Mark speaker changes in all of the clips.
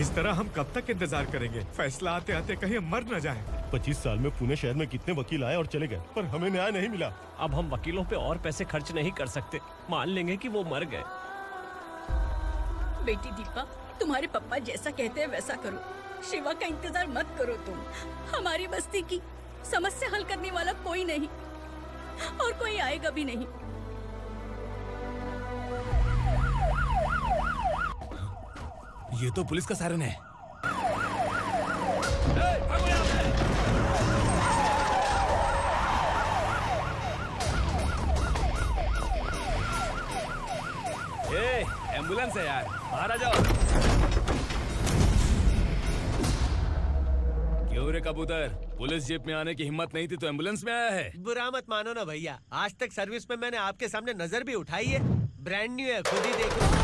Speaker 1: इस तरह हम कब तक इंतजार करेंगे? फैसला आते आते कहीं हम मर न जाएं।
Speaker 2: 25 साल में पुणे शहर में कितने वकील आए और चले गए, पर हमें न्याय नहीं मिला।
Speaker 3: अब हम वकीलों पे और पैसे खर्च नहीं कर सकते। मान लेंगे कि वो मर गए।
Speaker 4: बेटी दीपा, तुम्हारे पापा जैसा कहते हैं वैसा करो। शिवा का इंतजार मत करो तुम। हमारी बस्ती की समस्या हल करने वाला कोई नहीं और कोई आएगा भी नहीं।
Speaker 5: ये तो पुलिस का सायरन है।
Speaker 6: एम्बुलेंस है यार, बाहर आ जाओ। क्यों रे कबूतर, पुलिस जीप में आने की हिम्मत नहीं थी तो एम्बुलेंस में आया है?
Speaker 7: बुरा मत मानो ना भैया, आज तक सर्विस में मैंने आपके सामने नजर भी उठाई है। ब्रांड न्यू है, खुद ही देखो।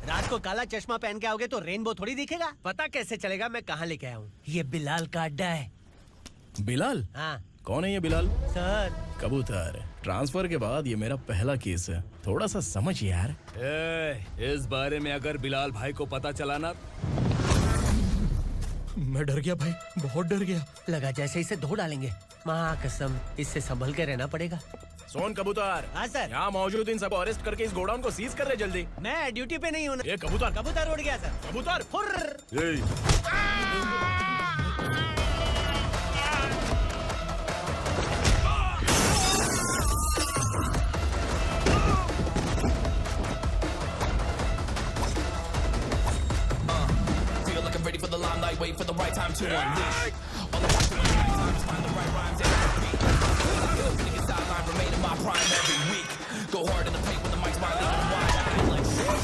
Speaker 7: रात को काला चश्मा पहन के आओगे तो रेनबो थोड़ी दिखेगा। पता कैसे चलेगा मैं कहाँ लेके आया हूँ? ये बिलाल का अड्डा है।
Speaker 5: बिलाल?
Speaker 7: हाँ
Speaker 5: कौन है ये बिलाल?
Speaker 7: सर,
Speaker 5: कबूतर, ट्रांसफर के बाद ये मेरा पहला केस है, थोड़ा सा समझ यार।
Speaker 6: इस बारे में अगर बिलाल भाई को पता चला ना।
Speaker 5: मैं डर गया भाई, बहुत डर गया।
Speaker 7: लगा जैसे इसे धो डालेंगे। माँ कसम, इससे संभल के रहना पड़ेगा।
Speaker 5: सोन कबूतर।
Speaker 7: हाँ सर।
Speaker 5: यहाँ मौजूद इन सबको अरेस्ट करके इस गोडाउन को सीज कर रहे जल्दी।
Speaker 7: मैं ड्यूटी पे नहीं हूँ।
Speaker 5: ये कबूतर।
Speaker 7: कबूतर उड़ गया सर।
Speaker 5: कबूतर
Speaker 7: फुर्र।
Speaker 8: Ready for the limelight, wait for the right time to unleash. All I got to do is find the right rhymes and beat. Niggas sideline remain in my prime every week. Go hard in the paint when the mic's wide and wide. I feel like shit.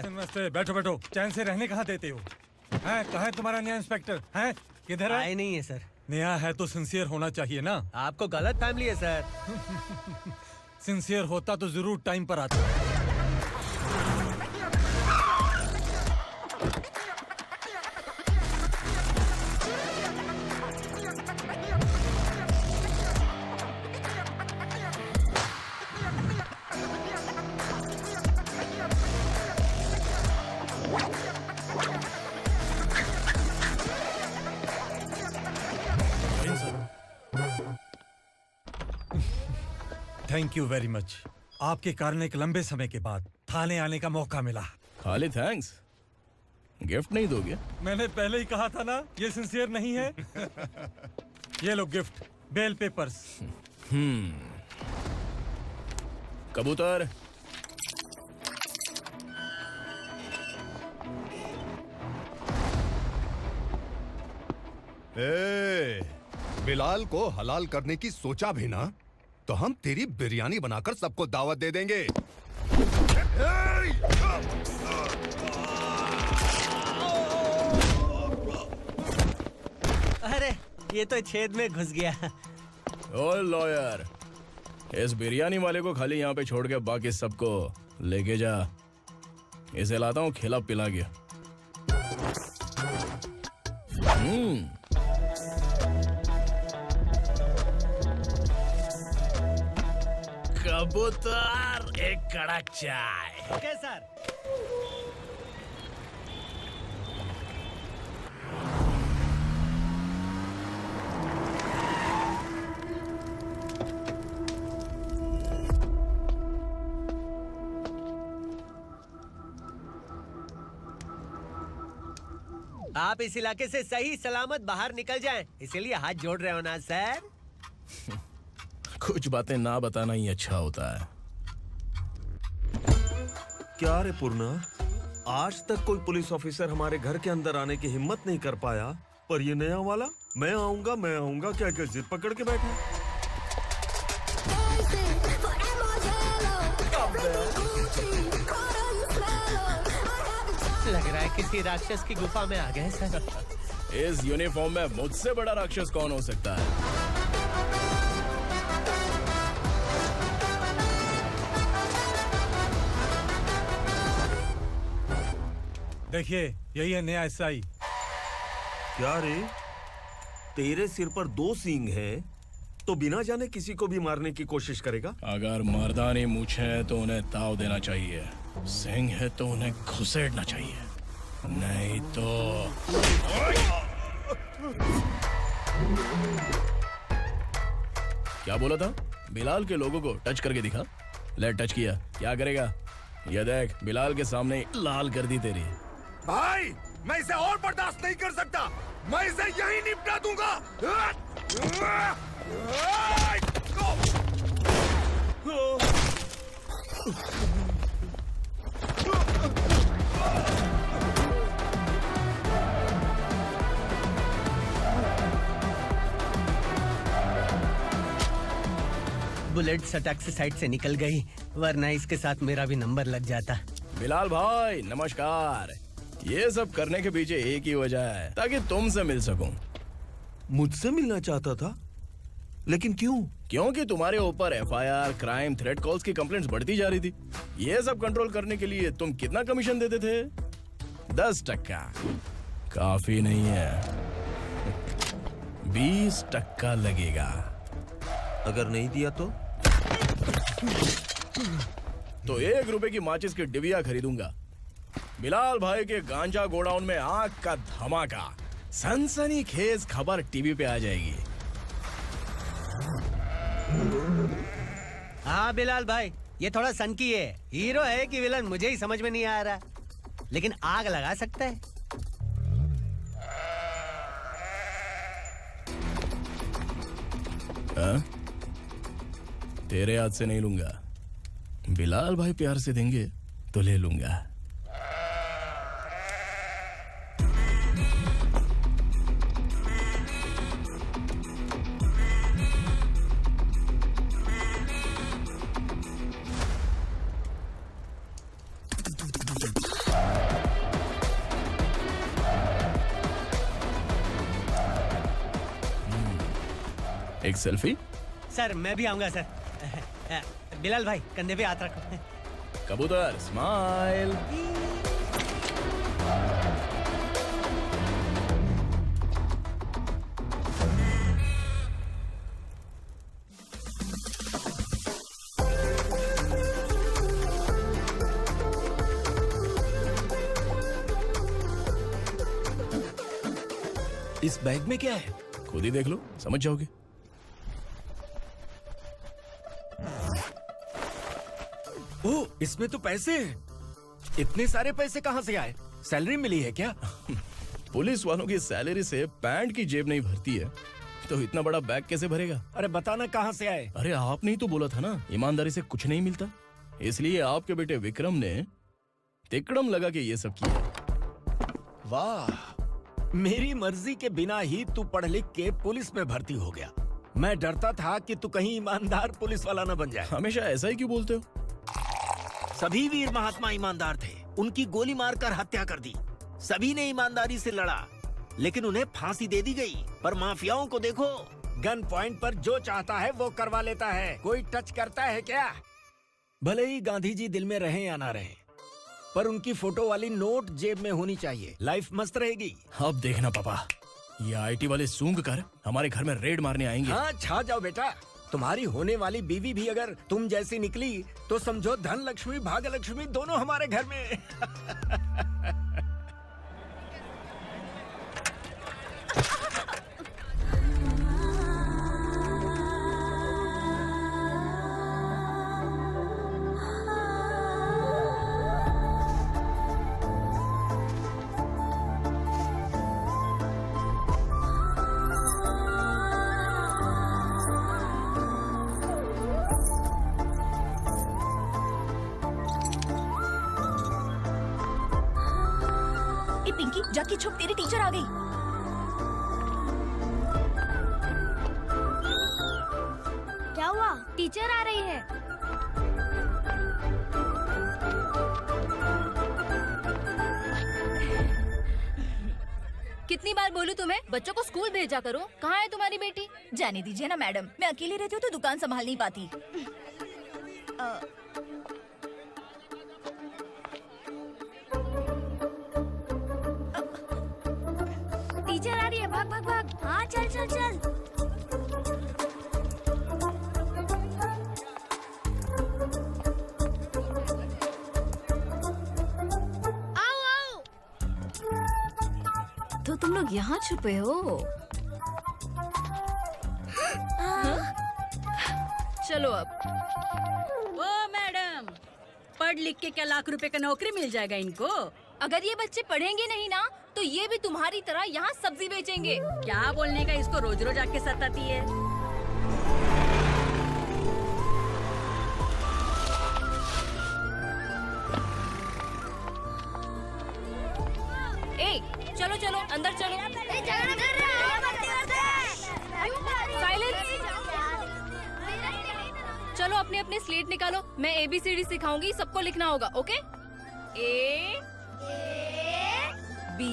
Speaker 1: नमस्ते, बैठो बैठो। चैन से रहने कहाँ देते हो? हैं, कहाँ है तुम्हारा नया इंस्पेक्टर? हैं, किधर है?
Speaker 7: आए नहीं है सर।
Speaker 1: नया है तो सिंसियर होना चाहिए ना।
Speaker 7: आपको गलत फैमिली है सर।
Speaker 1: सिंसियर होता तो जरूर टाइम पर आता। Thank you very much. आपके कारण एक लंबे समय के बाद थाने आने का मौका मिला।
Speaker 5: खाली थैंक्स, गिफ्ट नहीं दोगे?
Speaker 1: मैंने पहले ही कहा था ना, ये सिंसियर नहीं है। ये लो गिफ्ट, बेल पेपर्स।
Speaker 5: कबूतर,
Speaker 2: बिलाल को हलाल करने की सोचा भी ना तो हम तेरी बिरयानी बनाकर सबको दावत दे देंगे।
Speaker 7: अरे ये तो छेद में घुस गया।
Speaker 5: ओ लॉयर, इस बिरयानी वाले को खाली यहाँ पे छोड़ के बाकी सबको लेके जा। इसे लाता हूँ खिला पिला गया। कबूतर, एक कड़क चाय।
Speaker 7: Okay sir. आप इस इलाके से सही सलामत बाहर निकल जाएं, इसीलिए हाथ जोड़ रहे हो ना सर?
Speaker 5: कुछ बातें ना बताना ही अच्छा होता है।
Speaker 9: क्या रे पूर्णा, आज तक कोई पुलिस ऑफिसर हमारे घर के अंदर आने की हिम्मत नहीं कर पाया, पर ये नया वाला मैं आऊंगा क्या क्या जिद पकड़ के बैठा।
Speaker 7: लग रहा है किसी राक्षस की गुफा में आ गए सर।
Speaker 5: इस यूनिफॉर्म में मुझसे बड़ा राक्षस कौन हो सकता है?
Speaker 1: देखिए, यही है नया एसआई।
Speaker 9: क्या रे, तेरे सिर पर 2 सींग हैं, तो बिना जाने किसी को भी मारने की कोशिश करेगा?
Speaker 5: अगर मर्दानी मूछें हैं तो उन्हें ताव देना चाहिए, सिंह है तो उन्हें घुसेड़ना चाहिए, नहीं तो। क्या बोला था? बिलाल के लोगों को टच करके दिखा। ले टच किया, क्या करेगा? ये देख, बिलाल के सामने लाल कर दी तेरी।
Speaker 2: भाई, मैं इसे और बर्दाश्त नहीं कर सकता। मैं इसे यहीं निपटा दूंगा।
Speaker 7: बुलेट सटक से साइड से निकल गई, वरना इसके साथ मेरा भी नंबर लग जाता।
Speaker 5: बिलाल भाई नमस्कार। ये सब करने के पीछे एक ही वजह है, ताकि तुमसे मिल सकूं।
Speaker 9: मुझसे मिलना चाहता था, लेकिन क्यों?
Speaker 5: क्योंकि तुम्हारे ऊपर एफआईआर, क्राइम, थ्रेट कॉल्स की कंप्लेंट्स बढ़ती जा रही थी। ये सब कंट्रोल करने के लिए तुम कितना कमीशन देते थे? 10%। काफी नहीं है, 20% लगेगा।
Speaker 9: अगर नहीं दिया
Speaker 5: तो 1 रुपए की माचिस की डिबिया खरीदूंगा। बिलाल भाई के गांजा गोडाउन में आग का धमाका, सनसनीखेज खबर टीवी पे आ जाएगी।
Speaker 7: हाँ बिलाल भाई, ये थोड़ा सनकी है। हीरो है कि विलन मुझे ही समझ में नहीं आ रहा, लेकिन आग लगा सकता है।
Speaker 5: हाँ? तेरे हाथ से नहीं लूंगा, बिलाल भाई प्यार से देंगे तो ले लूंगा। एक सेल्फी?
Speaker 7: सर मैं भी आऊंगा सर। बिलाल भाई कंधे पे हाथ रखो।
Speaker 5: कबूतर स्माइल।
Speaker 9: इस बैग में क्या है?
Speaker 5: खुद ही देख लो, समझ जाओगे।
Speaker 6: ओह, इसमें तो पैसे हैं। इतने सारे पैसे कहाँ से आए? सैलरी मिली है क्या?
Speaker 5: पुलिस वालों की सैलरी से पैंट की जेब नहीं भरती है, तो इतना बड़ा बैग कैसे भरेगा?
Speaker 6: अरे बताना कहाँ से आए?
Speaker 5: अरे आपने ही तो बोला था ना, ईमानदारी से कुछ नहीं मिलता। इसलिए आपके बेटे विक्रम ने तिकड़म लगा के ये सब किया।
Speaker 6: वाह, मेरी मर्जी के बिना ही तू पढ़ लिख के पुलिस में भर्ती हो गया। मैं डरता था कि तू कहीं ईमानदार पुलिस वाला न बन जाए।
Speaker 5: हमेशा ऐसा ही क्यों बोलते हो?
Speaker 6: सभी वीर महात्मा ईमानदार थे, उनकी गोली मारकर हत्या कर दी। सभी ने ईमानदारी से लड़ा, लेकिन उन्हें फांसी दे दी गई। पर माफियाओं को देखो, गन पॉइंट पर जो चाहता है वो करवा लेता है। कोई टच करता है क्या? भले ही गांधी जी दिल में रहे या ना रहे, पर उनकी फोटो वाली नोट जेब में होनी चाहिए। लाइफ मस्त रहेगी।
Speaker 5: अब देखना पापा, ये आईटी वाले सूंघ कर हमारे घर में रेड मारने आएंगे।
Speaker 6: हाँ, छा जाओ बेटा। तुम्हारी होने वाली बीवी भी अगर तुम जैसी निकली तो समझो धन लक्ष्मी भाग्य लक्ष्मी दोनों हमारे घर में।
Speaker 4: ए पिंकी, जाके छुप, तेरी टीचर आ गई।
Speaker 10: क्या हुआ? टीचर आ रही है।
Speaker 4: कितनी बार बोलूं तुम्हें, बच्चों को स्कूल भेजा करो। कहाँ है तुम्हारी बेटी? जाने दीजिए ना मैडम, मैं अकेली रहती हूँ तो दुकान संभाल नहीं पाती।
Speaker 10: टीचर आ रही है, भाग भाग भाग। हाँ, चल चल चल। आओ आओ।
Speaker 4: तो तुम लोग यहाँ छुपे हो? चलो अब। ओ मैडम, पढ़ लिख के क्या लाख रुपए का नौकरी मिल जाएगा इनको? अगर ये बच्चे पढ़ेंगे नहीं ना तो ये भी तुम्हारी तरह यहाँ सब्जी बेचेंगे। क्या बोलने का, इसको रोज रोज आके सताती है। ए, चलो चलो अंदर चलो। साइलेंस। चलो अपने अपने स्लेट निकालो, मैं ABCD सिखाऊंगी, सबको लिखना होगा। ओके? A B।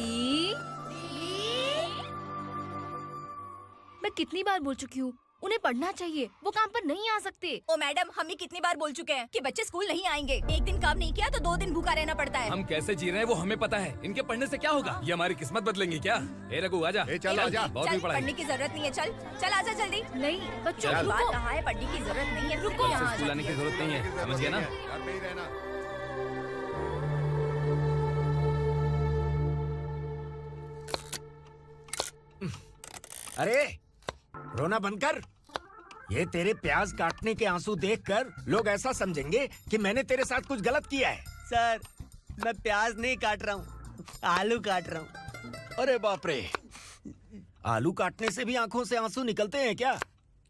Speaker 4: मैं कितनी बार बोल चुकी हूँ, उन्हें पढ़ना चाहिए, वो काम पर नहीं आ सकते। ओ मैडम, हम ही कितनी बार बोल चुके हैं कि बच्चे स्कूल नहीं आएंगे। एक दिन काम नहीं किया तो 2 दिन भूखा रहना पड़ता है।
Speaker 11: हम कैसे जी रहे हैं वो हमें पता है, इनके पढ़ने से क्या होगा? ये हमारी किस्मत बदलेंगे क्या? ए रघु आजा।
Speaker 2: चल आजा।
Speaker 11: बहुत भी पढ़ाई।
Speaker 4: पढ़ने की जरूरत नहीं है, चल चल आजा जल्दी। नहीं बच्चों, बात कहा है, पढ़ने की जरूरत नहीं है, रुको। यहाँ
Speaker 11: स्कूल आने की जरूरत नहीं है, समझ गया ना?
Speaker 2: घर में ही रहना।
Speaker 6: अरे रोना बंद कर। ये तेरे प्याज काटने के आंसू देखकर लोग ऐसा समझेंगे कि मैंने तेरे साथ कुछ गलत किया है।
Speaker 7: सर, मैं प्याज नहीं काट रहा हूँ, आलू काट रहा हूँ।
Speaker 6: अरे बाप रे, आलू काटने से भी आंखों से आंसू निकलते हैं क्या?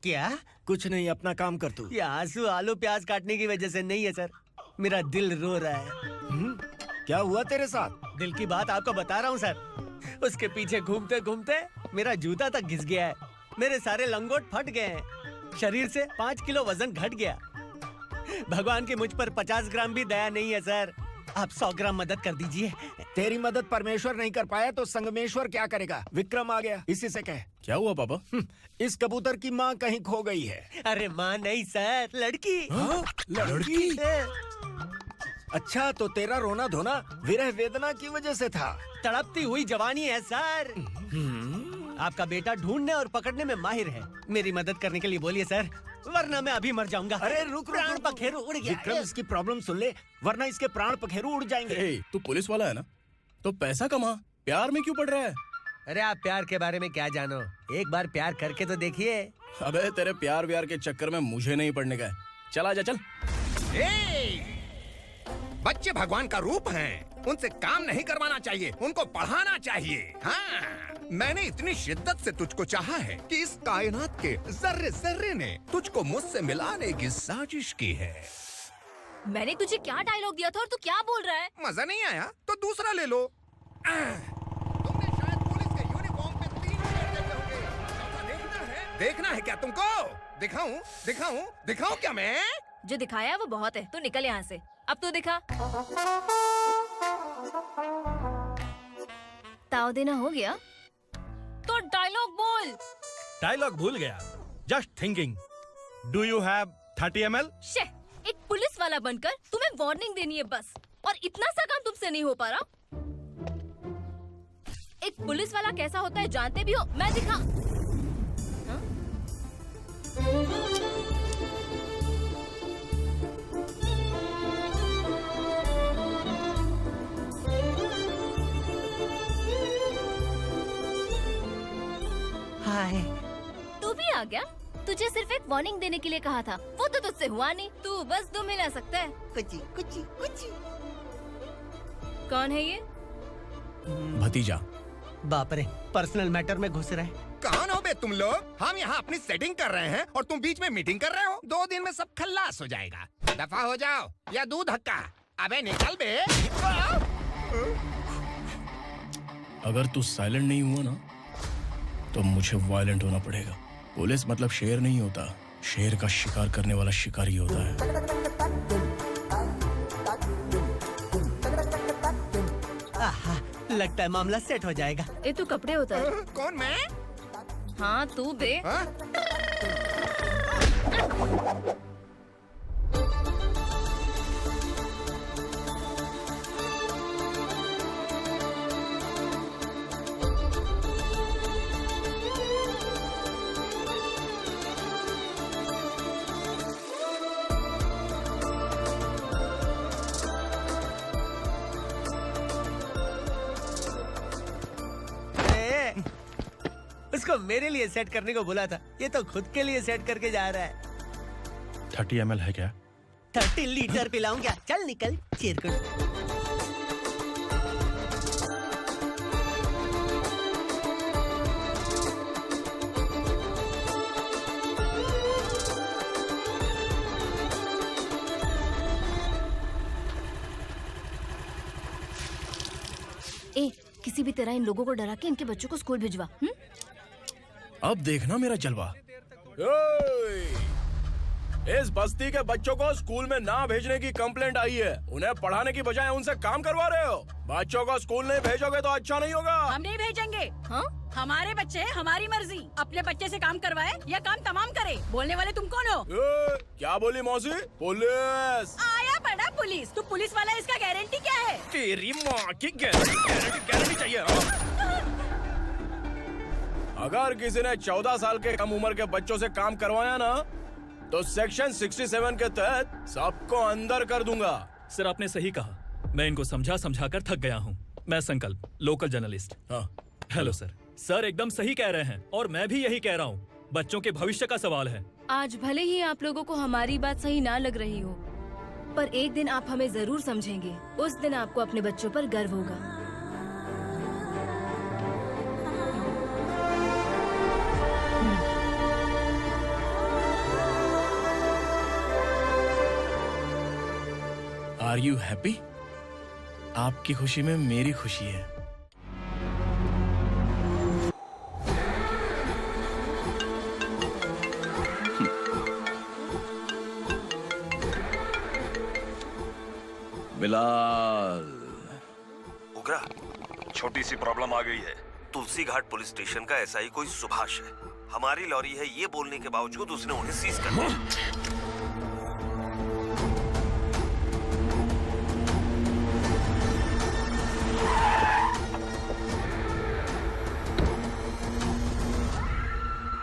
Speaker 7: क्या?
Speaker 6: कुछ नहीं, अपना काम कर तू।
Speaker 7: ये आंसू आलू प्याज काटने की वजह से नहीं है सर, मेरा दिल रो रहा है।
Speaker 6: क्या हुआ तेरे साथ?
Speaker 7: दिल की बात आपको बता रहा हूँ सर। उसके पीछे घूमते घूमते मेरा जूता तक घिस गया है, मेरे सारे लंगोट फट गए हैं, शरीर से 5 किलो वजन घट गया। भगवान की मुझ पर 50 ग्राम भी दया नहीं है सर, आप 100 ग्राम मदद कर दीजिए।
Speaker 6: तेरी मदद परमेश्वर नहीं कर पाया तो संगमेश्वर क्या करेगा? विक्रम आ गया, इसी से कह।
Speaker 5: क्या हुआ पापा?
Speaker 6: इस कबूतर की माँ कहीं खो गई है।
Speaker 7: अरे माँ नहीं सर, लड़की।
Speaker 6: लड़की? अच्छा, तो तेरा रोना धोना विरह वेदना की वजह से था।
Speaker 7: तड़पती हुई जवानी है सर। आपका बेटा ढूंढने और पकड़ने में माहिर है, मेरी मदद करने के लिए बोलिए सर, वरना मैं अभी मर जाऊंगा।
Speaker 6: अरे रुक,
Speaker 7: प्राण पखेरु उड़ गया।
Speaker 6: विक्रम, इसकी प्रॉब्लम सुन ले, वरना इसके प्राण पखेरु उड़ जाएंगे।
Speaker 5: तू पुलिस वाला है ना, तो पैसा कमा, प्यार में क्यों पड़ रहा है?
Speaker 7: अरे आप प्यार के बारे में क्या जानो, एक बार प्यार करके तो देखिए।
Speaker 5: अबे तेरे प्यार व्यार के चक्कर में मुझे नहीं पड़ने का है। चल आजा चल।
Speaker 2: बच्चे भगवान का रूप हैं, उनसे काम नहीं करवाना चाहिए, उनको पढ़ाना चाहिए। हाँ, मैंने इतनी शिद्दत से तुझको चाहा है कि इस कायनात के जर्रे जर्रे ने तुझको मुझसे मिलाने की साजिश की है।
Speaker 4: मैंने तुझे क्या डायलॉग दिया था और तू क्या बोल रहा है?
Speaker 2: मजा नहीं आया तो दूसरा ले लो। तुमने शायद पुलिस के यूनिफॉर्म पे 3 शेर देखे होंगे। देखना है क्या तुमको? दिखाऊं दिखाऊं दिखाऊं क्या मैं?
Speaker 4: जो दिखाया वो बहुत है, तू निकल यहाँ से। अब तो दिखा। ताव देना हो गया? तो डायलॉग बोल।
Speaker 12: डायलॉग भूल गया। Just thinking. Do you have 30 ml?
Speaker 4: शे, एक पुलिस वाला बनकर तुम्हें वार्निंग देनी है बस, और इतना सा काम तुमसे नहीं हो पा रहा। एक पुलिस वाला कैसा होता है जानते भी हो? मैं दिखा।
Speaker 7: हाय।
Speaker 4: तू भी आ गया? तुझे सिर्फ एक वार्निंग देने के लिए कहा था, वो तो तुझसे हुआ नहीं। तू बस दम हिला सकता है।
Speaker 7: कुची कुची कुची।
Speaker 4: कौन है ये?
Speaker 5: भतीजा।
Speaker 7: बाप रे, पर्सनल मैटर में घुस रहे।
Speaker 2: कौन हो बे तुम लोग? हम यहाँ अपनी सेटिंग कर रहे हैं और तुम बीच में मीटिंग कर रहे हो। 2 दिन में सब खल्लास हो जाएगा। दफा हो जाओ या दूध धक्का। अबे निकल बे।
Speaker 5: अगर तू साइलेंट नहीं हुआ ना तो मुझे वायलेंट होना पड़ेगा। पुलिस मतलब शेर नहीं होता, शेर का शिकार करने वाला शिकारी होता है।
Speaker 7: आहा, लगता है मामला सेट हो जाएगा।
Speaker 4: ये तू कपड़े उतार।
Speaker 2: कौन मैं?
Speaker 4: हाँ तू बे।
Speaker 7: उसको मेरे लिए सेट करने को बोला था, ये तो खुद के लिए सेट करके जा रहा है।
Speaker 12: 30 ml है क्या?
Speaker 7: 30 लीटर पिलाऊं क्या? चल निकल चिरकुट।
Speaker 4: ए, किसी भी तरह इन लोगों को डरा के इनके बच्चों को स्कूल भिजवा।
Speaker 5: अब देखना मेरा जलवा। इस बस्ती के बच्चों को स्कूल में ना भेजने की कंप्लेंट आई है। उन्हें पढ़ाने की बजाय उनसे काम करवा रहे हो। बच्चों को स्कूल नहीं भेजोगे तो अच्छा नहीं होगा।
Speaker 13: हम नहीं भेजेंगे। हाँ? हमारे बच्चे हमारी मर्जी। अपने बच्चे से काम करवाए या काम तमाम करे। बोलने वाले तुम कौन हो?
Speaker 5: क्या बोली मौसी? पुलिस
Speaker 13: आया बड़ा पुलिस। तू पुलिस वाला, इसका गारंटी क्या है?
Speaker 5: तेरी माँ की गारंटी चाहिए। अगर किसी ने 14 साल के कम उम्र के बच्चों से काम करवाया ना तो सेक्शन 67 के तहत सबको अंदर कर दूंगा।
Speaker 11: सर आपने सही कहा। मैं इनको समझा कर थक गया हूँ। मैं संकल्प, लोकल जर्नलिस्ट।
Speaker 5: हाँ।
Speaker 11: Hello sir. सर एकदम सही कह रहे हैं और मैं भी यही कह रहा हूँ। बच्चों के भविष्य का सवाल है।
Speaker 4: आज भले ही आप लोगों को हमारी बात सही ना लग रही हो, पर एक दिन आप हमें जरूर समझेंगे। उस दिन आपको अपने बच्चों पर गर्व होगा।
Speaker 5: Are you happy? आपकी खुशी में मेरी खुशी है।
Speaker 14: बिलाल। उगरा, छोटी सी प्रॉब्लम आ गई है। तुलसी घाट पुलिस स्टेशन का एसआई कोई सुभाष है। हमारी लॉरी है ये बोलने के बावजूद उसने उन्हें सीज कर दिया।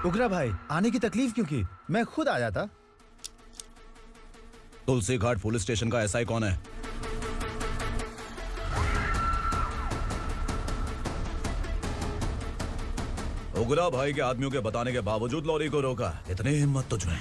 Speaker 15: उगरा भाई, आने की तकलीफ क्यों की? मैं खुद आ जाता।
Speaker 14: तुलसी घाट पुलिस स्टेशन का एसआई कौन है? उगरा भाई के आदमियों के बताने के बावजूद लॉरी को रोका। इतनी हिम्मत तुझमें?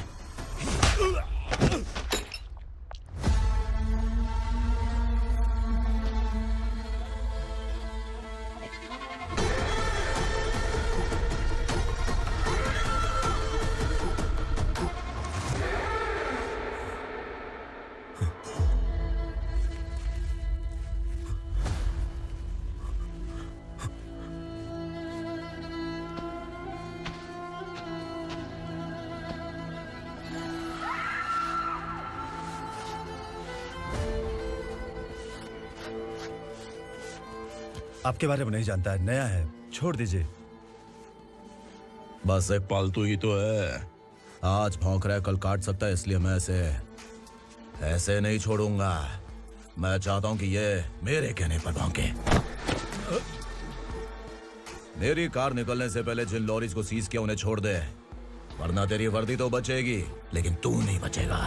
Speaker 15: आपके बारे में नहीं जानता है, नया है, छोड़ दीजिए। बस एक पालतू ही तो है। आज भौंक रहा है, कल काट सकता है, इसलिए मैं ऐसे नहीं छोड़ूंगा। मैं चाहता हूं कि ये मेरे कहने पर भौंके। मेरी कार निकलने से पहले जिन लॉरीज को सीज किया उन्हें छोड़ दे, वरना तेरी वर्दी तो बचेगी लेकिन तू नहीं बचेगा।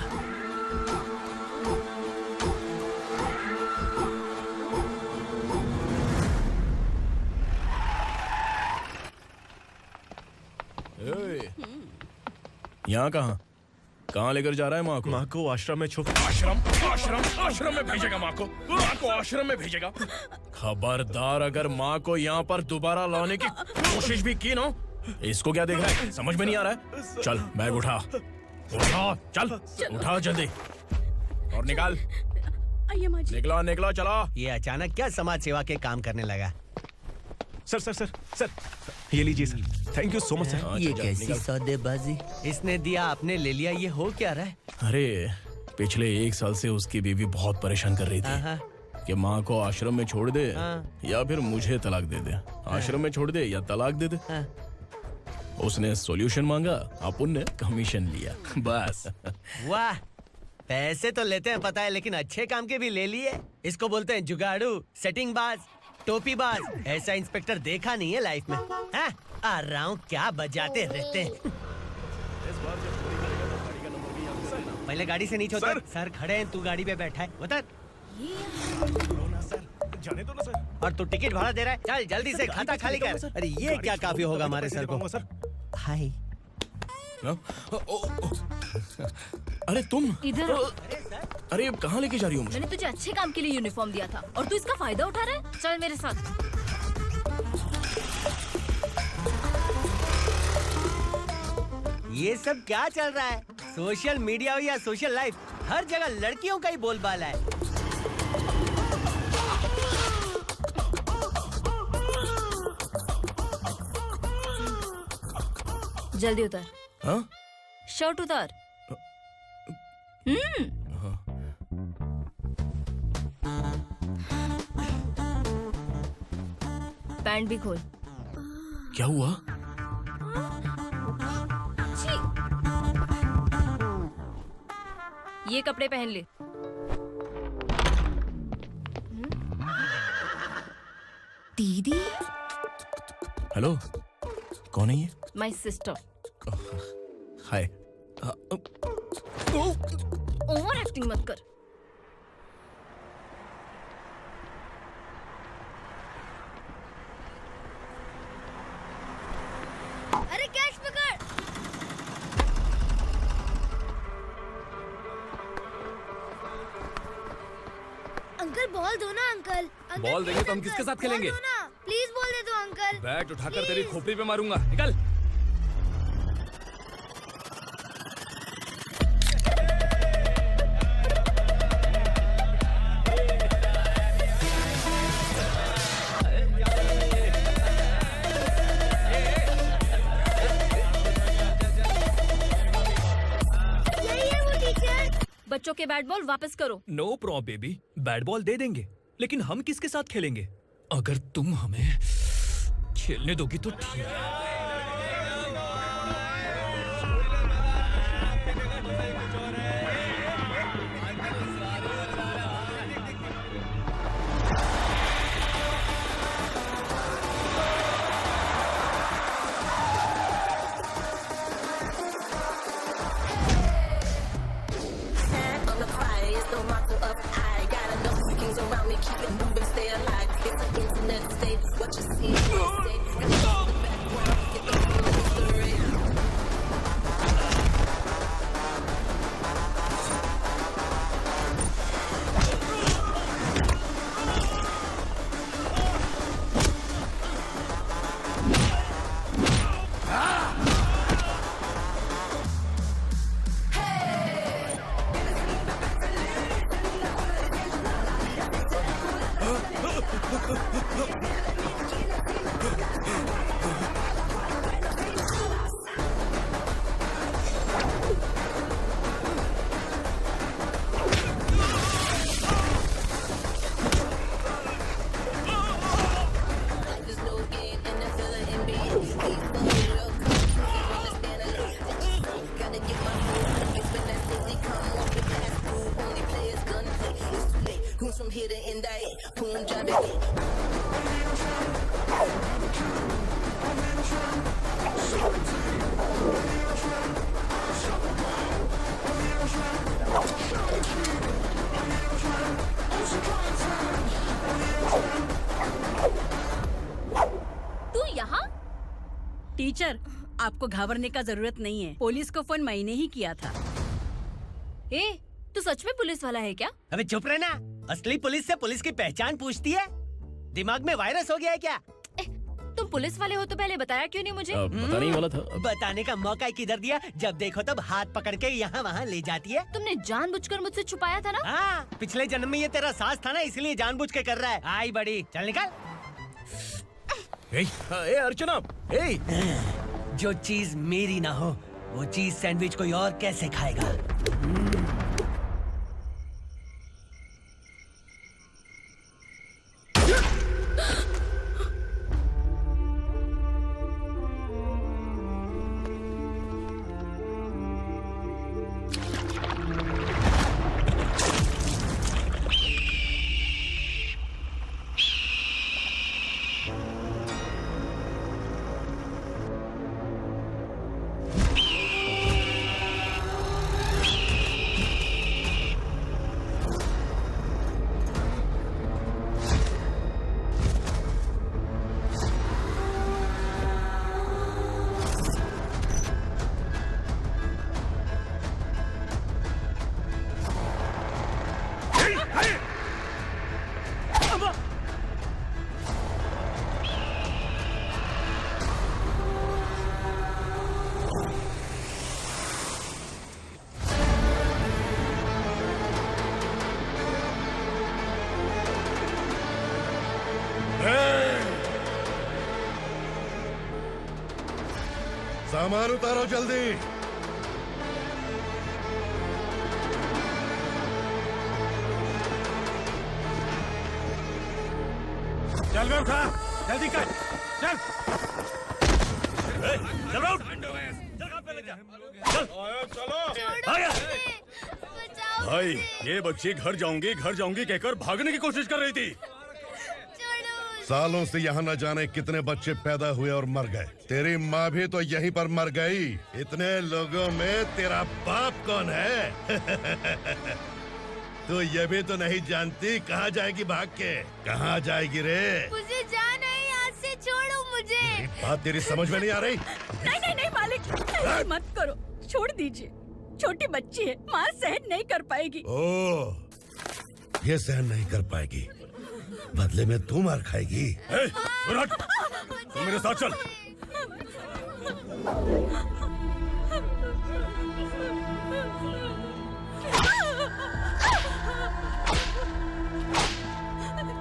Speaker 5: यहाँ कहाँ लेकर जा रहा है माँ को?
Speaker 12: माँ को आश्रम में आश्रम में भेजेगा। माँ को आश्रम में भेजेगा।
Speaker 5: खबरदार, अगर माँ को यहाँ पर दोबारा लाने की कोशिश भी की ना, इसको क्या देख रहा है? समझ में नहीं आ रहा है? चल बैग उठा, चल उठा जल्दी और निकाल। निकला चला।
Speaker 7: ये अचानक क्या समाज सेवा के काम करने लगा?
Speaker 12: सर ये लीजिए sir. Thank you so much sir.
Speaker 7: ये कैसी सौदेबाजी? इसने दिया, आपने ले लिया, ये हो क्या रहा है?
Speaker 5: अरे पिछले 1 साल से उसकी बीवी बहुत परेशान कर रही थी कि माँ को आश्रम में छोड़ दे या फिर मुझे तलाक दे दे। आश्रम में छोड़ दे या तलाक दे दे। उसने सॉल्यूशन मांगा, अपन ने कमीशन लिया, बस।
Speaker 7: वाह, पैसे तो लेते हैं पता है, लेकिन अच्छे काम के भी ले लिए। इसको बोलते हैं जुगाड़ू, सेटिंग बाज, टोपी बाज। ऐसा इंस्पेक्टर देखा नहीं है लाइफ में। हाँ? आ रहा हूँ, क्या बजाते रहते हैं। पहले गाड़ी से नीचे उतर। सर खड़े हैं, तू गाड़ी पे बैठा है, उतर।
Speaker 12: जाने दो ना सर।
Speaker 7: और तू टिकट भाड़ा दे रहा है, चल जल्दी से खाता खाली कर। अरे ये क्या काफी होगा हमारे सर को। हाय।
Speaker 5: अरे तुम
Speaker 4: इधर।
Speaker 5: अरे अब कहाँ लेके जा रही हो मुझे?
Speaker 4: मैंने तुझे अच्छे काम के लिए यूनिफॉर्म दिया था और तू इसका फायदा उठा रहा है। चल मेरे साथ।
Speaker 7: ये सब क्या चल रहा है? सोशल मीडिया हो या सोशल लाइफ, हर जगह लड़कियों का ही बोलबाला है।
Speaker 4: जल्दी उतर।
Speaker 5: हाँ?
Speaker 4: शर्ट उतार। पैंट भी खोल।
Speaker 5: क्या हुआ?
Speaker 4: ये कपड़े पहन ले। दीदी।
Speaker 5: हेलो, कौन है ये?
Speaker 4: My sister.
Speaker 5: Hi.
Speaker 4: Over acting मत कर।
Speaker 10: अरे कैश पकड़। अंकल बॉल दो ना अंकल।
Speaker 11: बॉल देंगे तो हम किसके साथ खेलेंगे?
Speaker 10: प्लीज बॉल दे दो अंकल।
Speaker 11: बैट उठाकर तेरी खोपड़ी पे मारूंगा। निकल।
Speaker 4: बच्चों के बैट बॉल वापस करो।
Speaker 11: No problem baby, bat ball दे देंगे, लेकिन हम किसके साथ खेलेंगे? अगर तुम हमें खेलने दोगी तो ठीक है।
Speaker 16: from here to end that. Punjabi.
Speaker 4: तू यहाँ?
Speaker 13: टीचर, आपको घबराने का जरूरत नहीं है। पुलिस को फोन मैंने ही किया था।
Speaker 4: ए, तू सच में पुलिस वाला है क्या?
Speaker 7: अबे चुप रहना। असली पुलिस से पुलिस की पहचान पूछती है? दिमाग में वायरस हो गया है क्या?
Speaker 4: तुम पुलिस वाले हो तो पहले बताया क्यों नहीं मुझे?
Speaker 5: बताने ही वाला था।
Speaker 7: बताने का मौका किधर दिया? जब देखो तब हाथ पकड़ के यहाँ वहाँ ले जाती है।
Speaker 4: तुमने जानबूझकर मुझसे छुपाया था ना?
Speaker 7: हाँ, पिछले जन्म में ये तेरा सास था ना, इसलिए जानबूझ के कर रहा है। आई बड़ी, चल निकल।
Speaker 5: ए अर्चना,
Speaker 7: जो चीज मेरी ना हो वो चीज सैंडविच कोई और कैसे खाएगा?
Speaker 17: सामान उतारो जल्दी।
Speaker 1: चल बे उठा, जल्दी कर, चल।
Speaker 12: चल आउट। भाई, ये बच्ची घर जाऊंगी कहकर भागने की कोशिश कर रही थी।
Speaker 17: सालों से यहाँ न जाने कितने बच्चे पैदा हुए और मर गए। तेरी माँ भी तो यहीं पर मर गई। इतने लोगों में तेरा बाप कौन है? तू ये भी तो नहीं जानती कहाँ जाएगी भाग के? कहाँ जाएगी रे?
Speaker 10: मुझे जाना है, यहाँ से छोड़ो मुझे।
Speaker 17: बात तेरी समझ में नहीं आ रही?
Speaker 13: नहीं मालिक, ऐसे मत करो, छोड़ दीजिए। छोटी बच्ची है, माँ सहन नहीं कर पाएगी।
Speaker 17: ओह, ये सहन नहीं कर पाएगी, बदले में तू मार खाएगी।
Speaker 12: तू मेरे साथ चल।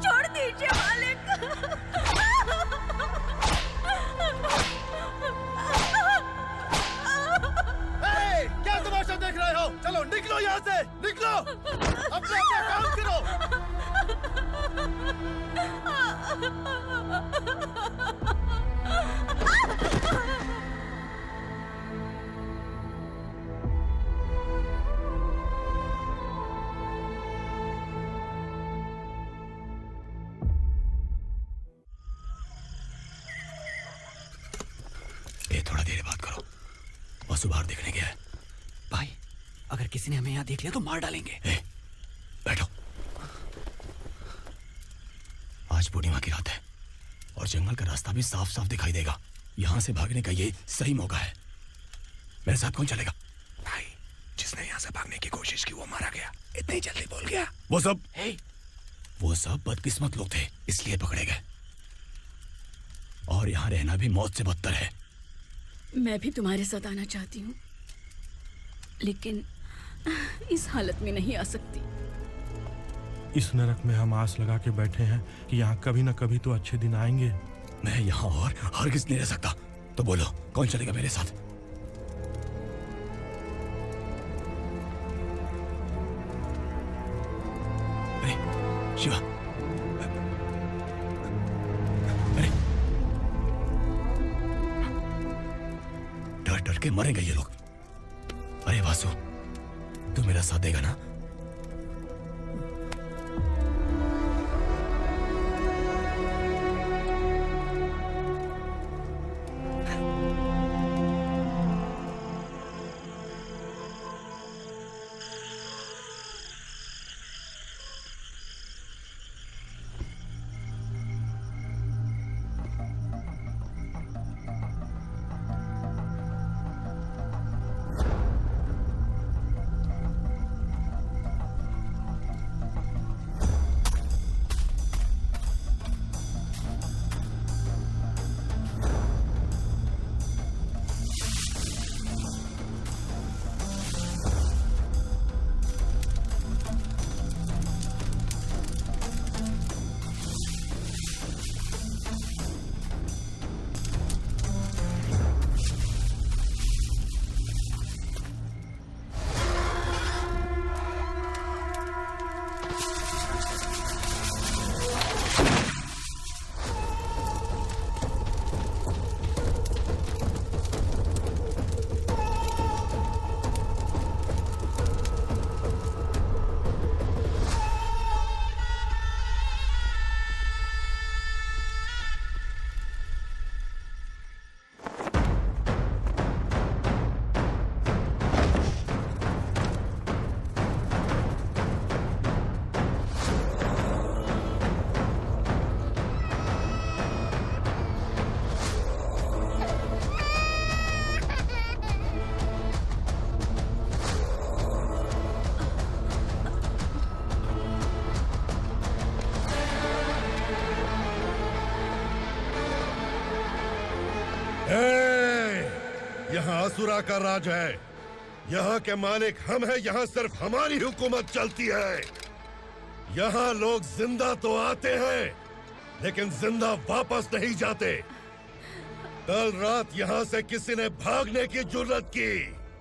Speaker 13: छोड़ दीजिए मालिक।
Speaker 12: क्या तमाशा देख रहे हो? चलो निकलो यहाँ से, निकलो। अपना काम करो।
Speaker 15: थोड़ा देर बात करो। वसु बाहर देखने गया है।
Speaker 7: भाई, अगर किसी ने हमें यहाँ देख लिया तो मार डालेंगे।
Speaker 15: बैठो। आज पूर्णिमा की रात है और जंगल का रास्ता भी साफ साफ दिखाई देगा। यहाँ से भागने का ये सही मौका है। मेरे साथ कौन चलेगा? भाई, जिसने यहाँ से भागने की कोशिश की वो मारा गया। इतनी जल्दी बोल गया। वो सब बदकिस्मत लोग थे, इसलिए पकड़े गए। और यहाँ रहना भी मौत से बदतर है।
Speaker 13: मैं भी तुम्हारे साथ आना चाहती हूँ, लेकिन इस हालत में नहीं आ सकती।
Speaker 12: इस नरक में हम आस लगा के बैठे हैं कि यहाँ कभी न कभी तो अच्छे दिन आएंगे।
Speaker 15: मैं यहाँ और हरगिज़ नहीं रह सकता। तो बोलो, कौन चलेगा मेरे साथ? अरे शिवा, अरे डर डर के मरेंगे ये लोग। अरे वासु, तू मेरा साथ देगा ना?
Speaker 17: यहाँ असुरा का राज है। यहाँ के मालिक हम हैं, यहाँ सिर्फ हमारी हुकूमत चलती है। यहाँ लोग जिंदा तो आते हैं लेकिन जिंदा वापस नहीं जाते। कल रात यहाँ से किसी ने भागने की जुर्रत की,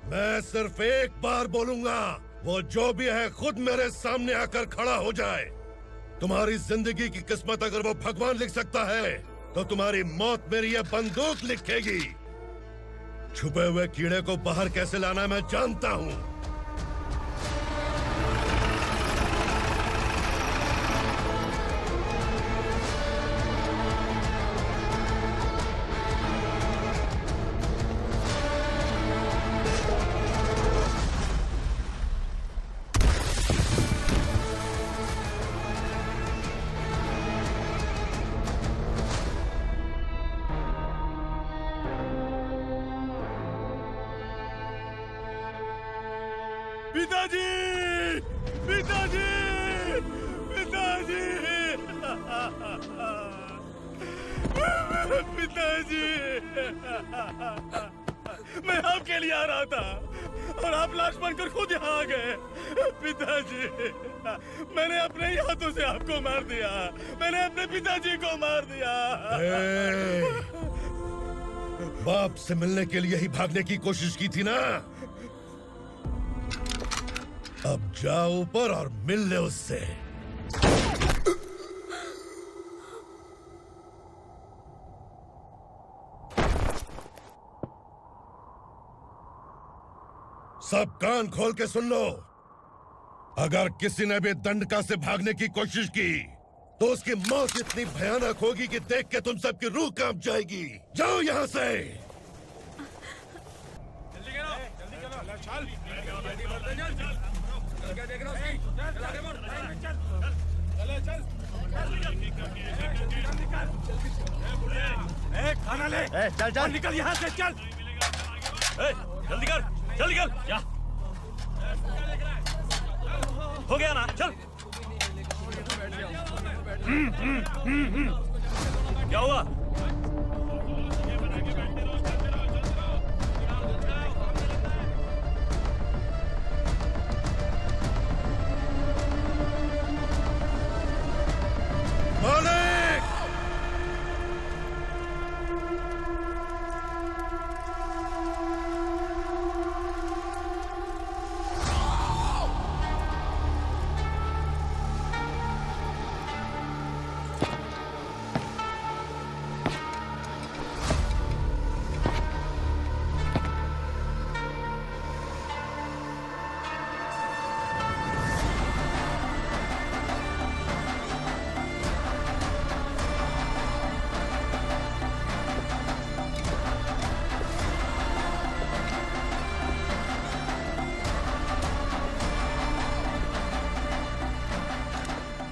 Speaker 17: मैं सिर्फ एक बार बोलूंगा, वो जो भी है खुद मेरे सामने आकर खड़ा हो जाए। तुम्हारी जिंदगी की किस्मत अगर वो भगवान लिख सकता है तो तुम्हारी मौत मेरी ये बंदूक लिखेगी। छुपे हुए कीड़े को बाहर कैसे लाना मैं जानता हूँ।
Speaker 12: पिताजी, पिताजी, पिताजी, पिताजी, मैं आपके लिए आ रहा था और आप लाश बनकर खुद यहाँ आ गए। पिताजी, मैंने अपने ही हाथों से आपको मार दिया। मैंने अपने पिताजी को मार दिया।
Speaker 17: बाप से मिलने के लिए ही भागने की कोशिश की थी ना? अब जाओ ऊपर और मिल ले उससे। सब कान खोल के सुन लो। अगर किसी ने भी दंडका से भागने की कोशिश की तो उसकी मौत इतनी भयानक होगी कि देख के तुम सबकी रूह कांप जाएगी। जाओ यहाँ से।
Speaker 1: खाना ले।
Speaker 7: चल चल
Speaker 1: निकल यहाँ से, चल।
Speaker 3: जल्दी कर, जल्दी कर। क्या हो गया ना? चल। क्या हुआ?
Speaker 17: मालिक!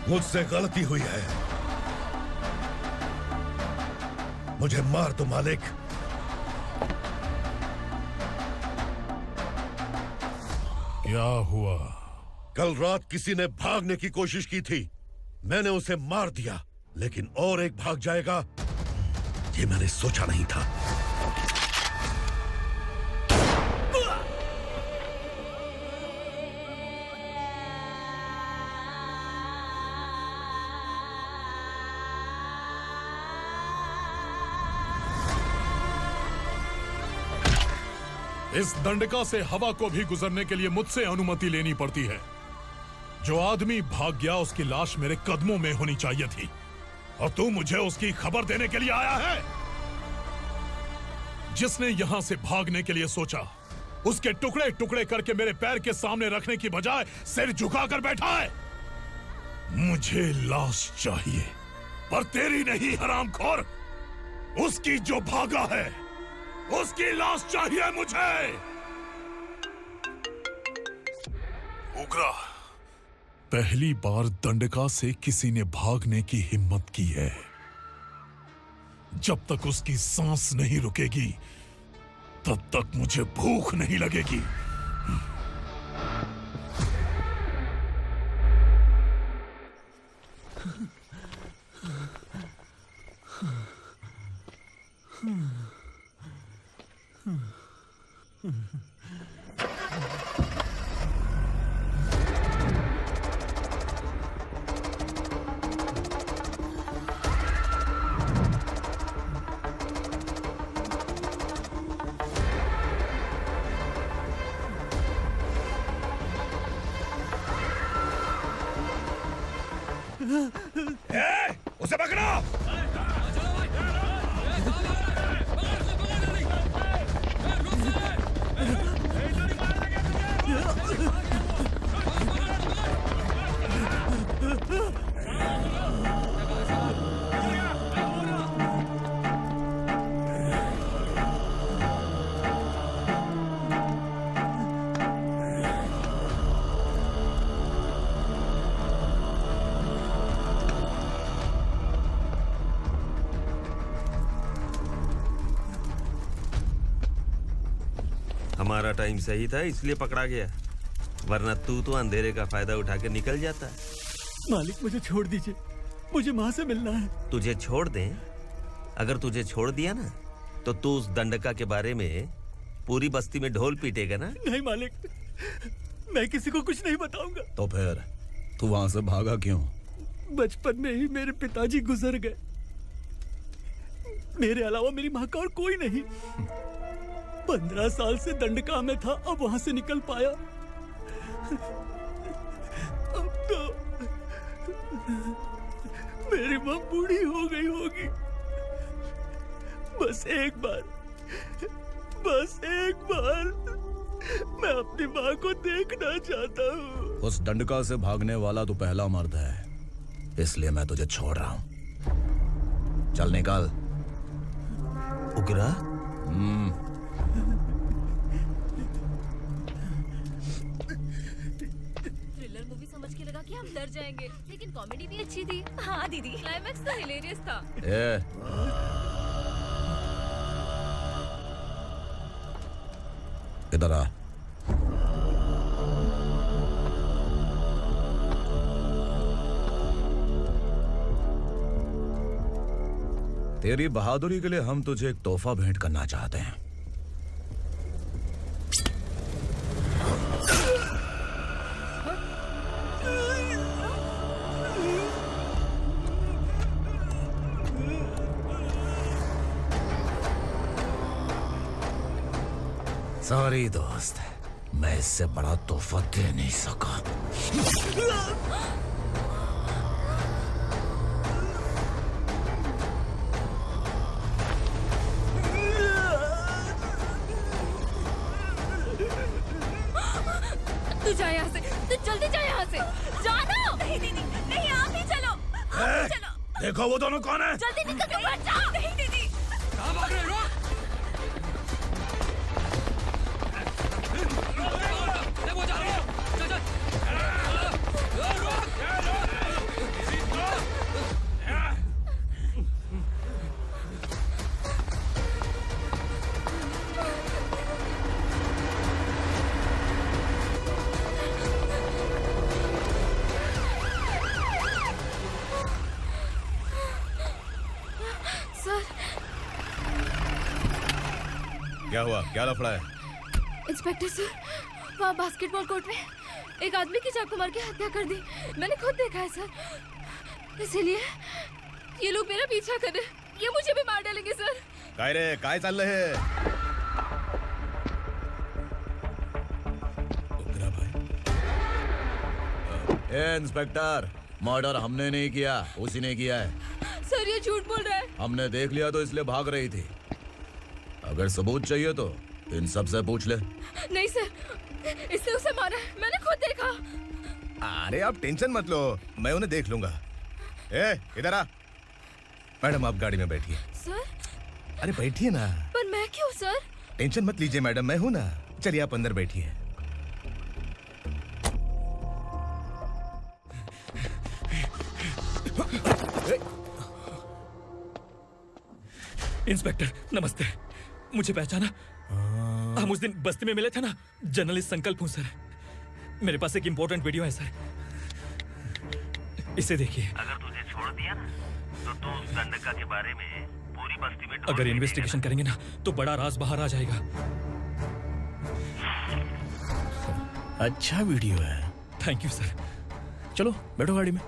Speaker 17: मुझसे गलती हुई है, मुझे मार दो मालिक।
Speaker 18: क्या हुआ?
Speaker 17: कल रात किसी ने भागने की कोशिश की थी, मैंने उसे मार दिया, लेकिन और एक भाग जाएगा ये मैंने सोचा नहीं था।
Speaker 18: इस दंडका से हवा को भी गुजरने के लिए मुझसे अनुमति लेनी पड़ती है। जो आदमी भाग गया उसकी लाश मेरे कदमों में होनी चाहिए थी, और तू मुझे उसकी खबर देने के लिए आया है। जिसने यहां से भागने के लिए सोचा उसके टुकड़े टुकड़े करके मेरे पैर के सामने रखने की बजाय सिर झुकाकर बैठा है। मुझे लाश चाहिए, पर तेरी नहीं हरामखोर, उसकी जो भागा है उसकी लाश चाहिए मुझे। उग्रा, पहली बार दंडका से किसी ने भागने की हिम्मत की है। जब तक उसकी सांस नहीं रुकेगी तब तक मुझे भूख नहीं लगेगी।
Speaker 17: उसे पकड़ो।
Speaker 14: हमारा टाइम सही था इसलिए पकड़ा गया, वरना तू तो अंधेरे का फायदा उठा के निकल जाता।
Speaker 11: मालिक मुझे छोड़ दीजिए, मुझे माँ से मिलना है।
Speaker 14: तुझे छोड़ दें? अगर तुझे छोड़ दिया ना तो तू उस दंडका के बारे में पूरी बस्ती में ढोल पीटेगा ना।
Speaker 11: नहीं मालिक, मैं किसी को कुछ नहीं बताऊंगा।
Speaker 15: तो फिर तू वहां से भागा क्यों?
Speaker 11: बचपन में ही मेरे पिताजी गुजर गए, मेरे अलावा मेरी माँ का और कोई नहीं। 15 साल से दंडका में था, अब वहां से निकल पाया। अब तो मेरी माँ बूढ़ी हो गई होगी। बस एक बार मैं अपनी माँ को देखना चाहता हूँ।
Speaker 15: उस दंडका से भागने वाला तो पहला मर्द है, इसलिए मैं तुझे छोड़ रहा हूँ। चल निकल।
Speaker 14: उग्रा?
Speaker 4: थ्रिलर मूवी समझ के लगा कि हम डर जाएंगे, लेकिन कॉमेडी भी अच्छी थी। हाँ दीदी, क्लाइमैक्स तो हिलेरियस था।
Speaker 15: इधर आ। तेरी बहादुरी के लिए हम तुझे एक तोहफा भेंट करना चाहते हैं। सॉरी दोस्त, मैं इससे बड़ा तोहफा दे नहीं सका।
Speaker 4: तू जा यहाँ से, तू जल्दी जा यहाँ से। जानो। नहीं दीदी, नहीं आप ही चलो, आप ही चलो।
Speaker 15: देखो वो दोनों कौन है?
Speaker 4: जल्दी निकल के मत जाओ। नहीं दीदी। कहाँ भाग रहे हो?
Speaker 15: क्या हुआ? क्या लफड़ा है?
Speaker 4: इंस्पेक्टर सर, वहाँ बास्केटबॉल कोर्ट में एक आदमी की चाकू मार के हत्या कर दी। मैंने खुद देखा है सर, इसीलिए ये लोग मेरा पीछा कर रहे हैं। ये मुझे भी मार डालेंगे सर।
Speaker 15: काय रे, काय चाल रहे हैं? उग्रा भाई। इंस्पेक्टर, मर्डर हमने नहीं किया, उसी ने किया है।
Speaker 4: सर ये झूठ बोल रहा है।
Speaker 15: हमने देख लिया तो इसलिए भाग रही थी। अगर सबूत चाहिए तो इन सब से पूछ ले।
Speaker 4: नहीं सर, इसने उसे मारा है, मैंने खुद देखा।
Speaker 2: अरे आप टेंशन मत लो, मैं उन्हें देख लूंगा। इधर आ। मैडम आप गाड़ी में बैठिए।
Speaker 4: सर?
Speaker 2: अरे बैठिए ना।
Speaker 4: पर मैं क्यों सर?
Speaker 2: टेंशन मत लीजिए मैडम, मैं हूं ना। चलिए आप अंदर बैठिए।
Speaker 11: इंस्पेक्टर नमस्ते, मुझे पहचाना? हम उस दिन बस्ती में मिले थे ना। जर्नलिस्ट संकल्प हूँ सर। मेरे पास एक इम्पोर्टेंट वीडियो है सर, इसे देखिए।
Speaker 14: अगर तुझे छोड़ दिया ना तो तू उस दंडका के बारे में पूरी बस्ती में
Speaker 11: अगर इन्वेस्टिगेशन करेंगे ना तो बड़ा राज बाहर आ जाएगा।
Speaker 5: अच्छा वीडियो है।
Speaker 11: Thank you sir.
Speaker 5: चलो बैठो गाड़ी में।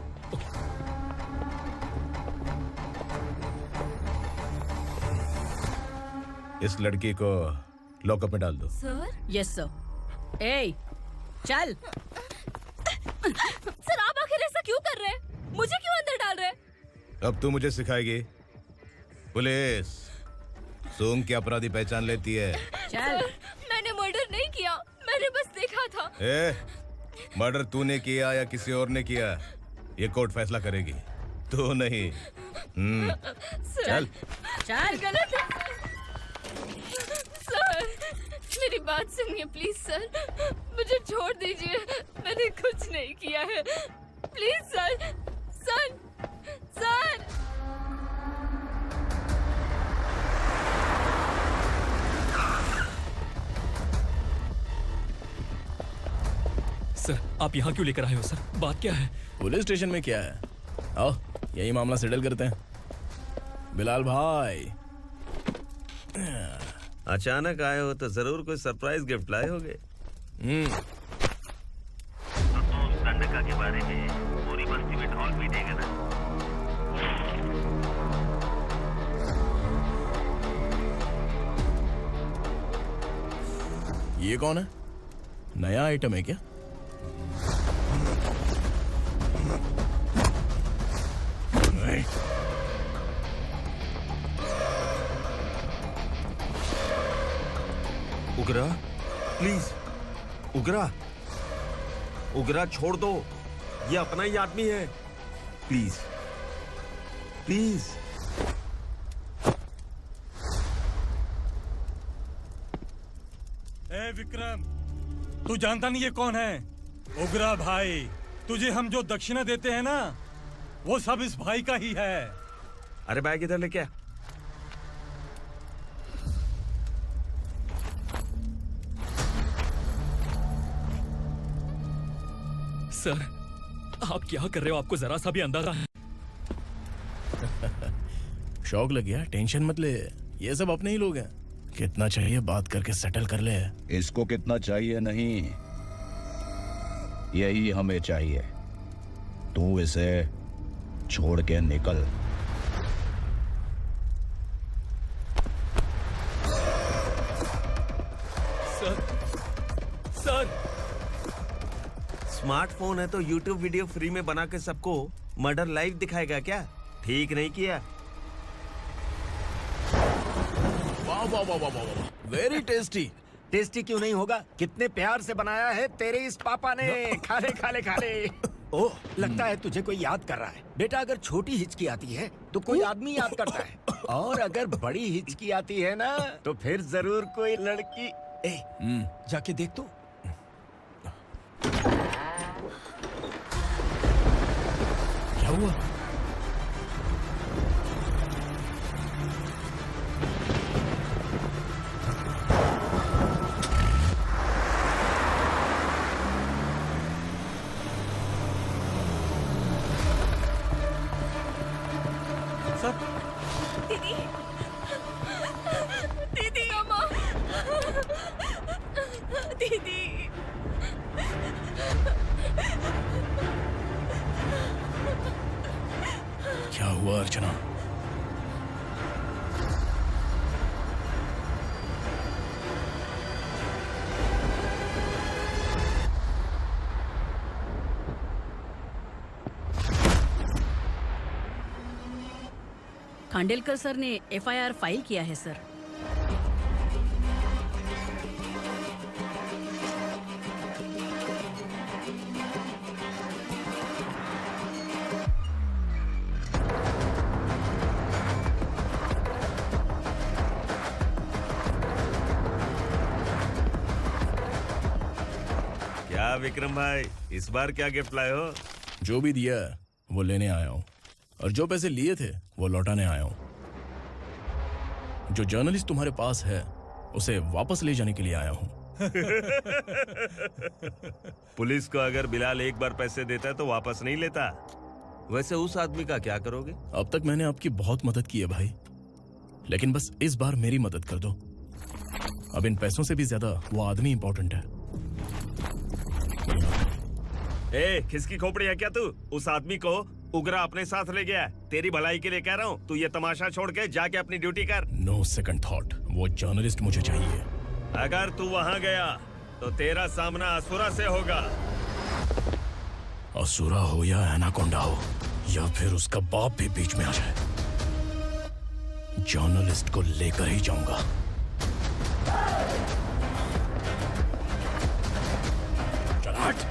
Speaker 15: इस लड़की को लॉकअप में डाल दो।
Speaker 4: सर?
Speaker 13: Yes sir. ए, चल।
Speaker 4: सर आप आखिर ऐसा क्यों कर रहे हैं? मुझे क्यों अंदर डाल रहे हैं?
Speaker 15: अब तू मुझे सिखाएगी? पुलिस सोम की अपराधी पहचान लेती है।
Speaker 4: सर, मैंने मर्डर नहीं किया, मैंने बस देखा था।
Speaker 15: मर्डर तूने किया या किसी और ने किया, ये कोर्ट फैसला करेगी, तू नहीं। चल
Speaker 13: चल।
Speaker 4: गलत है सर, मेरी बात सुनिए प्लीज सर, मुझे छोड़ दीजिए, मैंने कुछ नहीं किया है, please sir. Sir sir
Speaker 11: sir आप यहाँ क्यों लेकर आए हो सर? बात क्या है?
Speaker 5: पुलिस स्टेशन में क्या है? आओ यही मामला सेटल करते हैं। बिलाल भाई
Speaker 9: अचानक आए हो तो जरूर कोई सरप्राइज गिफ्ट लाए होगे।
Speaker 14: दंडका के बारे में पूरी बस्ती में ढोल पीटेगा ना।
Speaker 5: ये कौन है? नया आइटम है क्या?
Speaker 9: उगरा प्लीज, उगरा उगरा छोड़ दो, ये अपना ही आदमी है, प्लीज प्लीज।
Speaker 1: ए विक्रम, तू जानता नहीं ये कौन है? उगरा भाई। तुझे हम जो दक्षिणा देते हैं ना, वो सब इस भाई का ही है।
Speaker 9: अरे बैग इधर लेके आ।
Speaker 11: सर आप क्या कर रहे हो? आपको जरा सा भी अंदाजा है?
Speaker 5: शौक लग गया? टेंशन मत ले, ये सब अपने ही लोग हैं। कितना चाहिए बात करके सेटल कर ले।
Speaker 15: इसको कितना चाहिए नहीं, यही हमें चाहिए। तू इसे छोड़ के निकल।
Speaker 11: सर सर
Speaker 9: स्मार्टफोन है तो YouTube वीडियो फ्री में बना के सबको मर्डर लाइव दिखाएगा क्या? ठीक नहीं किया।
Speaker 5: वाह वाह वाह वाह वाह, वेरी टेस्टी।
Speaker 6: टेस्टी क्यों नहीं होगा? कितने प्यार से बनाया है तेरे इस पापा ने। खा ले खा ले खा ले। ओह, लगता है तुझे कोई याद कर रहा है। बेटा अगर छोटी हिचकी आती है तो कोई आदमी याद करता है, और अगर बड़ी हिचकी आती है ना तो फिर जरूर कोई लड़की। जाके देख तो।
Speaker 5: क्या हुआ?
Speaker 4: दीदी, दीदी, अम्मा, दीदी।
Speaker 5: क्या हुआ अर्चना?
Speaker 13: खांडेलकर सर ने एफआईआर फाइल किया है सर।
Speaker 9: क्या विक्रम भाई, इस बार क्या गिफ्ट लाए हो?
Speaker 5: जो भी दिया है वो लेने आया हूँ, और जो पैसे लिए थे वो लौटाने आया हूँ। जो जर्नलिस्ट तुम्हारे पास है उसे वापस ले जाने के लिए आया हूँ।
Speaker 9: पुलिस को अगर बिलाल एक बार पैसे देता है तो वापस नहीं लेता। वैसे उस आदमी का क्या करोगे?
Speaker 5: अब तक मैंने आपकी बहुत मदद की है भाई, लेकिन बस इस बार मेरी मदद कर दो। अब इन पैसों से भी ज्यादा वो आदमी इंपॉर्टेंट है।
Speaker 9: ए, किसकी खोपड़ी है क्या तू? उस आदमी को उगरा अपने साथ ले गया। तेरी भलाई के लिए कह रहा हूँ, तू ये तमाशा छोड़ के जाके अपनी ड्यूटी कर।
Speaker 5: नो सेकंड थॉट, वो जर्नलिस्ट मुझे चाहिए।
Speaker 9: अगर तू वहाँ गया तो तेरा सामना असुरा से होगा।
Speaker 5: असुरा हो या एनाकोंडा हो या फिर उसका बाप भी बीच में आ जाए, जर्नलिस्ट को लेकर ही जाऊंगा। चल हट।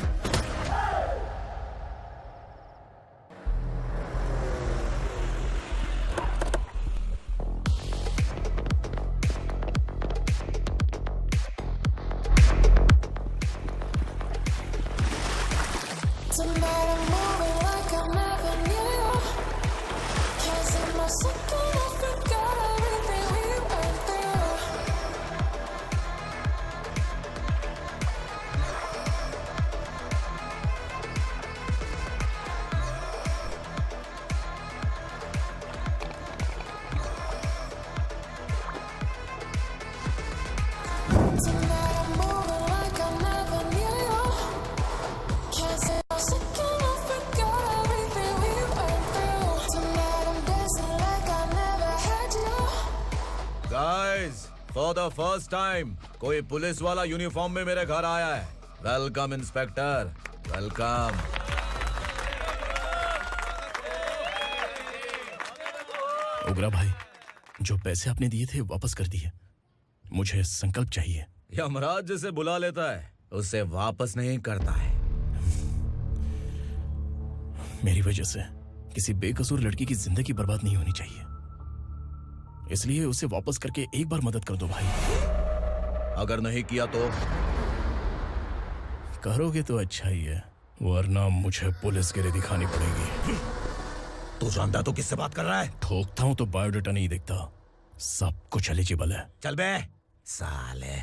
Speaker 15: फॉर द फर्स्ट टाइम कोई पुलिस वाला यूनिफॉर्म में मेरे घर आया है। Welcome inspector, welcome.
Speaker 5: उगरा भाई, जो पैसे आपने दिए थे वापस कर दिए। मुझे संकल्प चाहिए।
Speaker 15: यमराज जिसे बुला लेता है उसे वापस नहीं करता है।
Speaker 5: मेरी वजह से किसी बेकसूर लड़की की जिंदगी बर्बाद नहीं होनी चाहिए, इसलिए उसे वापस करके एक बार मदद कर दो भाई।
Speaker 15: अगर नहीं किया तो?
Speaker 5: करोगे तो अच्छा ही है, वरना मुझे पुलिस गिरी दिखानी पड़ेगी।
Speaker 15: तू जानता तो किससे बात कर रहा है?
Speaker 5: ठोकता हूं तो बायोडाटा नहीं दिखता, सब कुछ एलिजिबल है।
Speaker 15: चल बे साले।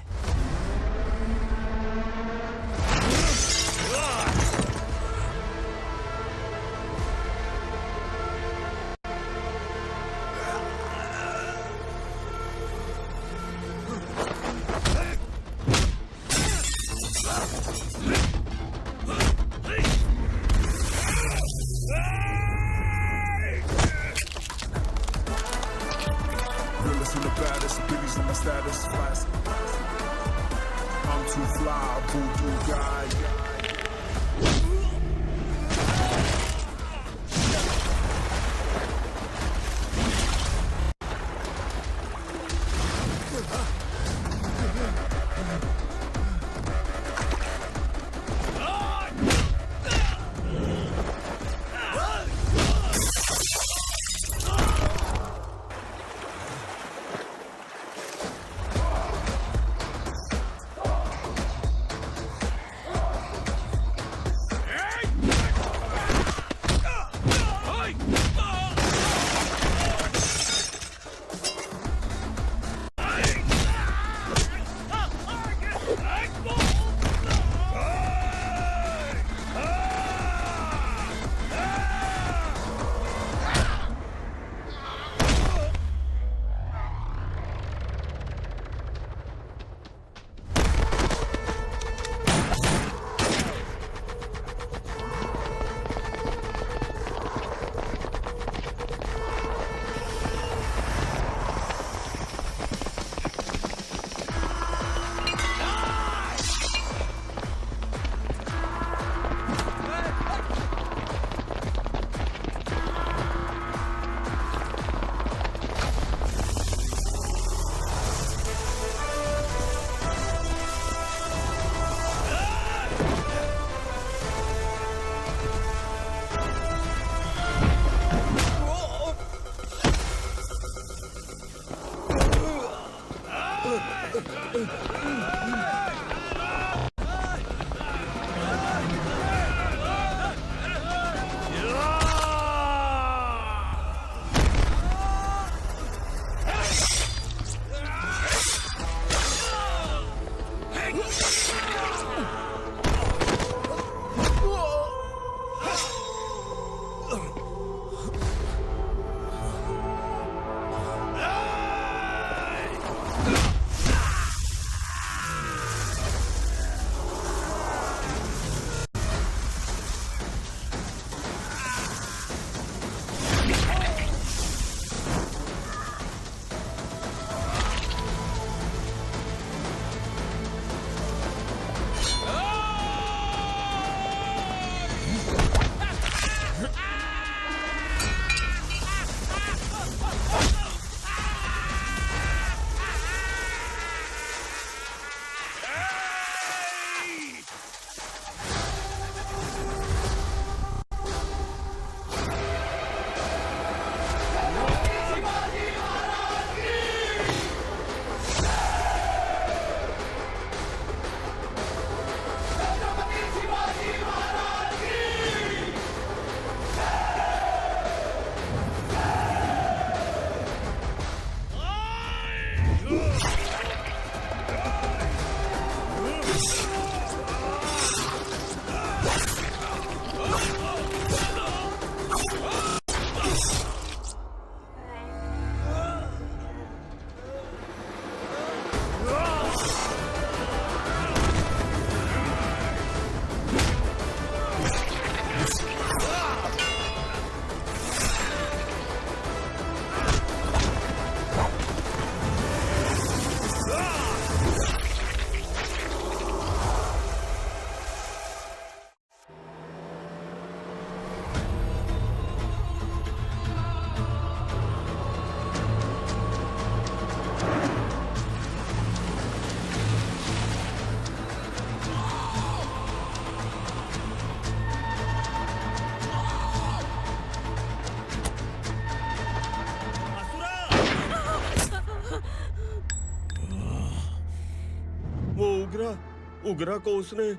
Speaker 9: उगरा को उसने।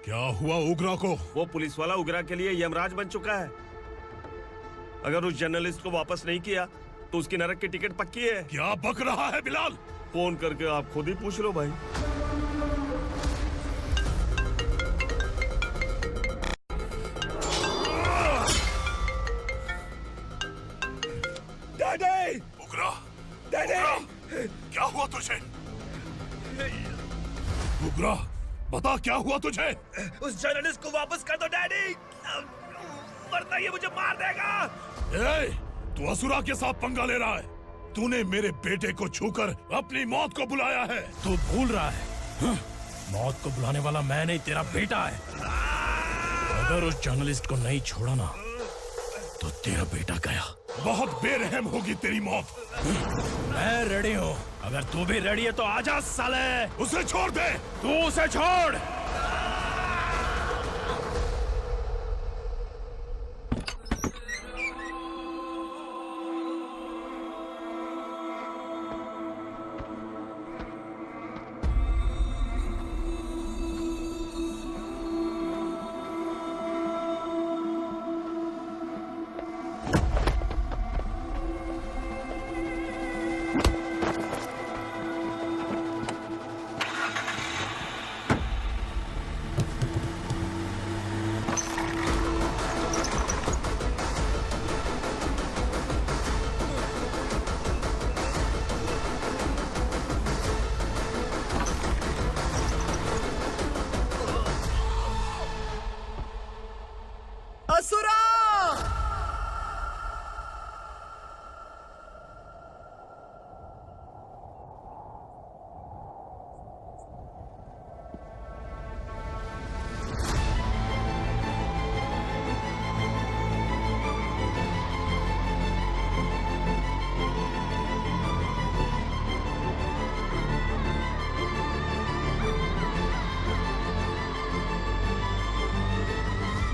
Speaker 18: क्या हुआ उगरा को?
Speaker 9: वो पुलिस वाला उगरा के लिए यमराज बन चुका है। अगर उस जर्नलिस्ट को वापस नहीं किया तो उसकी नरक की टिकट पक्की है।
Speaker 18: क्या बक रहा है बिलाल?
Speaker 9: फोन करके आप खुद ही पूछ लो भाई।
Speaker 18: डैडी! उगरा! डैडी! क्या हुआ तुझे? उगरा, बता क्या हुआ तुझे?
Speaker 12: उस जर्नलिस्ट को वापस कर दो डैडी, वरना ये मुझे मार देगा।
Speaker 18: ए, तू असुरा के साथ पंगा ले रहा है। तूने मेरे बेटे को छूकर अपनी मौत को बुलाया है।
Speaker 5: तू भूल रहा है, हाँ? मौत को बुलाने वाला मैं नहीं, तेरा बेटा है। अगर उस जर्नलिस्ट को नहीं छोड़ा ना तो तेरा बेटा गया।
Speaker 18: बहुत बेरहम होगी तेरी मौत।
Speaker 5: मैं रेडी हूँ, अगर तू भी रेडी है तो आजा साले।
Speaker 18: उसे छोड़ दे।
Speaker 5: तू उसे छोड़।
Speaker 7: असुरा!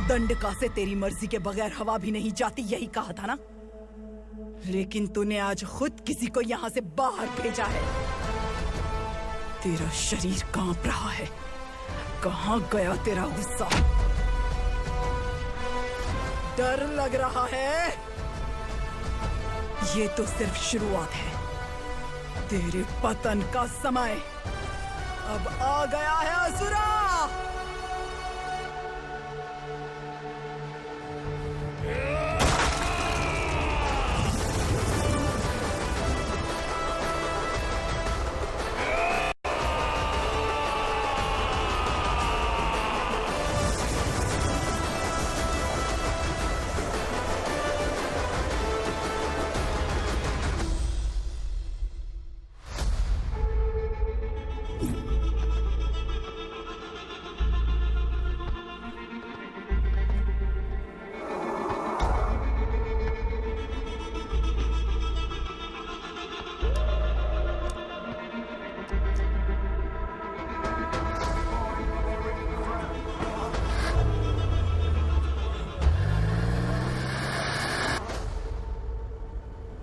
Speaker 7: दंडका से तेरी मर्जी के बगैर हवा भी नहीं जाती, यही कहा था ना? लेकिन तूने आज खुद किसी को यहाँ से बाहर भेजा है। तेरा शरीर कांप रहा है। कहाँ गया तेरा गुस्सा? डर लग रहा है? ये तो सिर्फ शुरुआत है। तेरे पतन का समय अब आ गया है असुरा।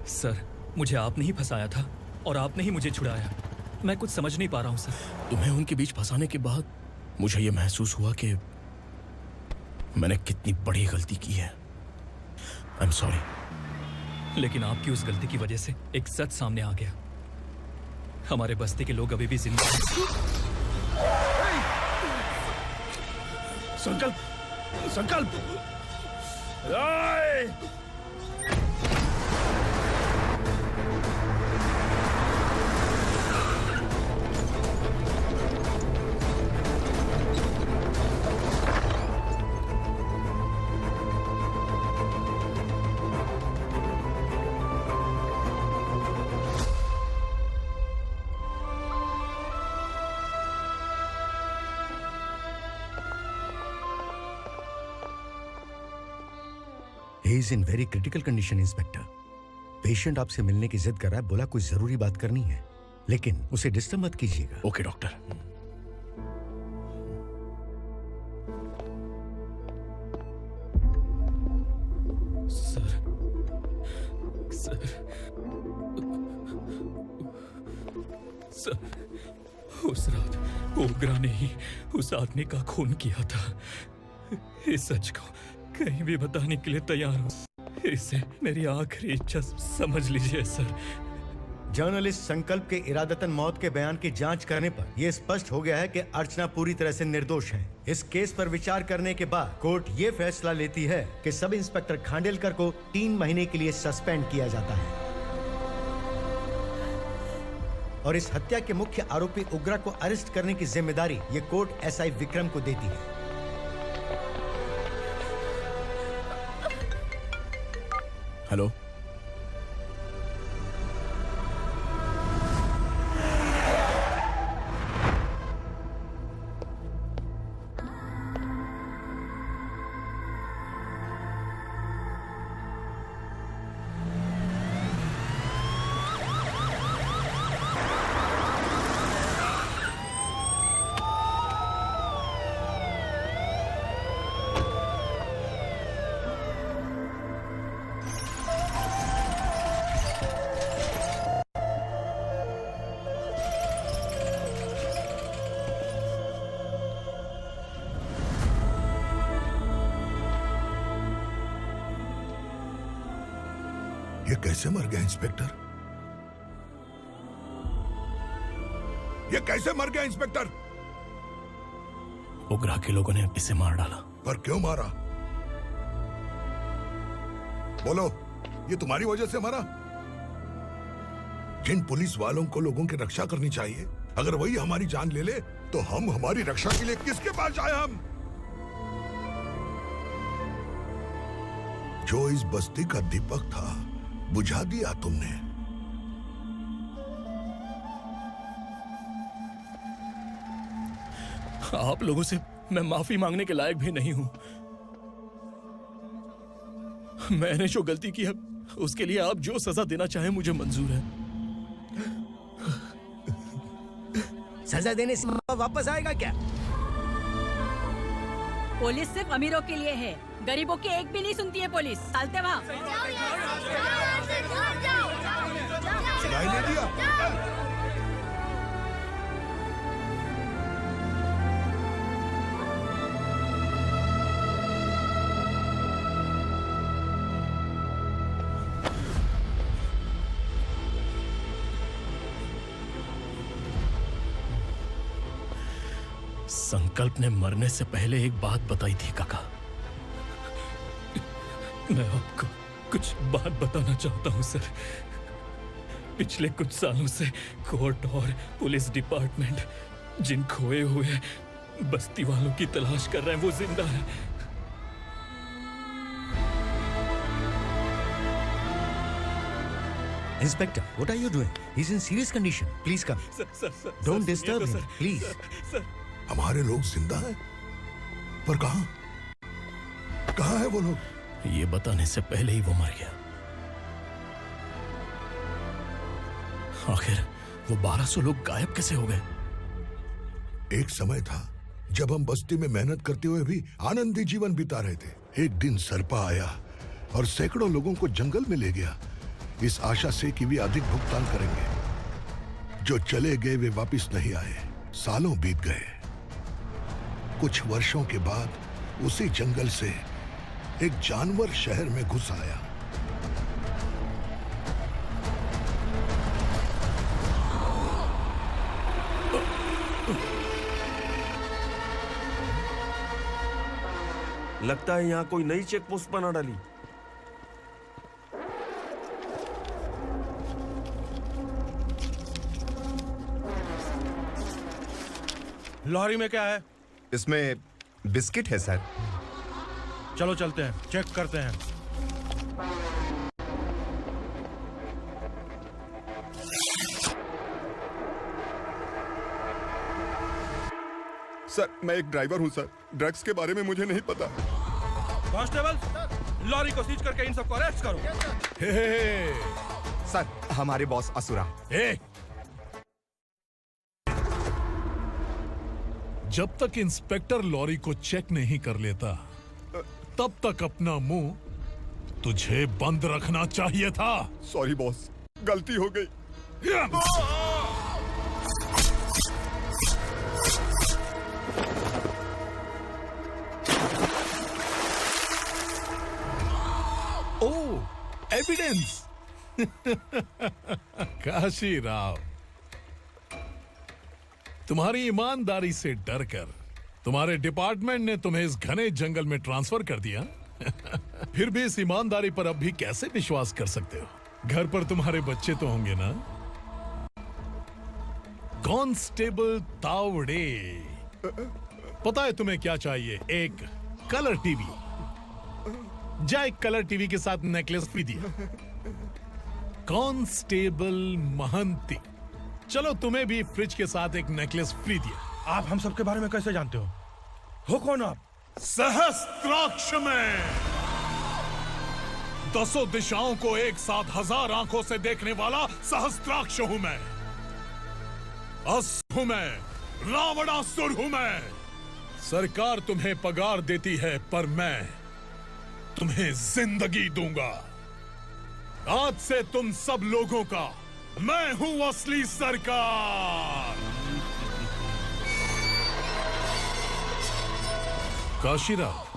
Speaker 11: सर, मुझे आपने ही फंसाया था और आपने ही मुझे छुड़ाया। मैं कुछ समझ नहीं पा रहा हूँ सर।
Speaker 5: तुम्हें उनके बीच फंसाने के बाद मुझे यह महसूस हुआ कि मैंने कितनी बड़ी गलती की है। I am sorry.
Speaker 11: लेकिन आपकी उस गलती की वजह से एक सच सामने आ गया। हमारे बस्ती के लोग अभी भी जिंदा हैं।
Speaker 12: संकल्प! संकल्प!
Speaker 2: He is in very critical condition, inspector. Patient आपसे मिलने की जिद कर रहा है, बोला कुछ जरूरी बात करनी है, लेकिन उसे डिस्टर्ब मत कीजिएगा।
Speaker 5: Okay doctor.
Speaker 11: सर, उस रात ओग्रा ने ही उस आदमी का खून किया था। इस सच को कहीं भी बताने के लिए तैयार हूँ। इसे मेरी आखिरी इच्छा समझ लीजिए सर।
Speaker 19: जर्नलिस्ट संकल्प के इरादतन मौत के बयान की जांच करने पर यह स्पष्ट हो गया है कि अर्चना पूरी तरह से निर्दोष है। इस केस पर विचार करने के बाद कोर्ट ये फैसला लेती है कि सब इंस्पेक्टर खांडेलकर को 3 महीने के लिए सस्पेंड किया जाता है और इस हत्या के मुख्य आरोपी उग्रा को अरेस्ट करने की जिम्मेदारी ये कोर्ट एसआई विक्रम को देती है।
Speaker 5: हेलो,
Speaker 17: ये कैसे मर गया इंस्पेक्टर? ये कैसे मर गया इंस्पेक्टर?
Speaker 5: उग्रा के लोगों ने इसे मार डाला।
Speaker 17: पर क्यों मारा? बोलो, ये तुम्हारी वजह से मरा? जिन पुलिस वालों को लोगों की रक्षा करनी चाहिए, अगर वही हमारी जान ले ले तो हम हमारी रक्षा के लिए किसके पास जाए? हम जो इस बस्ती का दीपक था बुझा दिया तुमने।
Speaker 5: आप लोगों से मैं माफी मांगने के लायक भी नहीं हूं। मैंने जो गलती की है उसके लिए आप जो सजा देना चाहें मुझे मंजूर है।
Speaker 6: सजा देने से वापस आएगा क्या?
Speaker 13: पुलिस सिर्फ अमीरों के लिए है, गरीबों की एक भी नहीं सुनती है पुलिस। चलते वहाँ।
Speaker 17: सुनाई नहीं दिया?
Speaker 5: संकल्प ने मरने से पहले एक बात बताई थी काका।
Speaker 11: मैं आपको कुछ बात बताना चाहता हूं सर। पिछले कुछ सालों से कोर्ट और पुलिस डिपार्टमेंट जिन खोए हुए बस्ती वालों की तलाश कर रहे हैं वो जिंदा है।
Speaker 19: Inspector, what are you doing? He's in serious condition. Please come. Don't disturb him, please.
Speaker 17: हमारे लोग जिंदा हैं? पर कहां? कहां है वो लोग?
Speaker 5: ये बताने से पहले ही वो मर गया। आखिर वो 1200 लोग गायब कैसे हो गए?
Speaker 17: एक समय था जब हम बस्ती में मेहनत करते हुए भी आनंदी जीवन बिता रहे थे। एक दिन सरपा आया और सैकड़ों लोगों को जंगल में ले गया, इस आशा से कि वे अधिक भुगतान करेंगे। जो चले गए वे वापस नहीं आए। सालों बीत गए। कुछ वर्षों के बाद उसी जंगल से एक जानवर शहर में घुस आया।
Speaker 9: लगता है यहाँ कोई नई चेक पोस्ट बना डाली।
Speaker 19: लॉरी में क्या है?
Speaker 2: इसमें बिस्किट है सर।
Speaker 19: चलो चलते हैं, चेक करते हैं।
Speaker 2: सर, मैं एक ड्राइवर हूं सर। ड्रग्स के बारे में मुझे नहीं पता।
Speaker 19: कांस्टेबल, लॉरी को सीज करके इन सबको अरेस्ट करो।
Speaker 2: सर, हमारे बॉस असुरा।
Speaker 18: जब तक इंस्पेक्टर लॉरी को चेक नहीं कर लेता तब तक अपना मुंह तुझे बंद रखना चाहिए था।
Speaker 2: सॉरी बॉस, गलती हो गई।
Speaker 18: ओह, एविडेंस। काशी राव, तुम्हारी ईमानदारी से डरकर तुम्हारे डिपार्टमेंट ने तुम्हें इस घने जंगल में ट्रांसफर कर दिया। फिर भी इस ईमानदारी पर अब भी कैसे विश्वास कर सकते हो? घर पर तुम्हारे बच्चे तो होंगे ना? कांस्टेबल तावड़े, पता है तुम्हें क्या चाहिए? एक कलर टीवी। जा एक कलर टीवी के साथ नेकलेस भी दिया। कांस्टेबल महंती, चलो तुम्हें भी फ्रिज के साथ एक नेकलेस फ्री दिया।
Speaker 12: आप हम सबके बारे में कैसे जानते हो कौन आप?
Speaker 18: सहस्त्राक्ष में 10 दिशाओं को एक साथ 1000 आंखों से देखने वाला सहस्त्राक्ष हूं मैं। असुर हूं मैं, रावणासुर हूं मैं। सरकार तुम्हें पगार देती है, पर मैं तुम्हें जिंदगी दूंगा। आज से तुम सब लोगों का मैं हूं असली सरकार। काशीराव,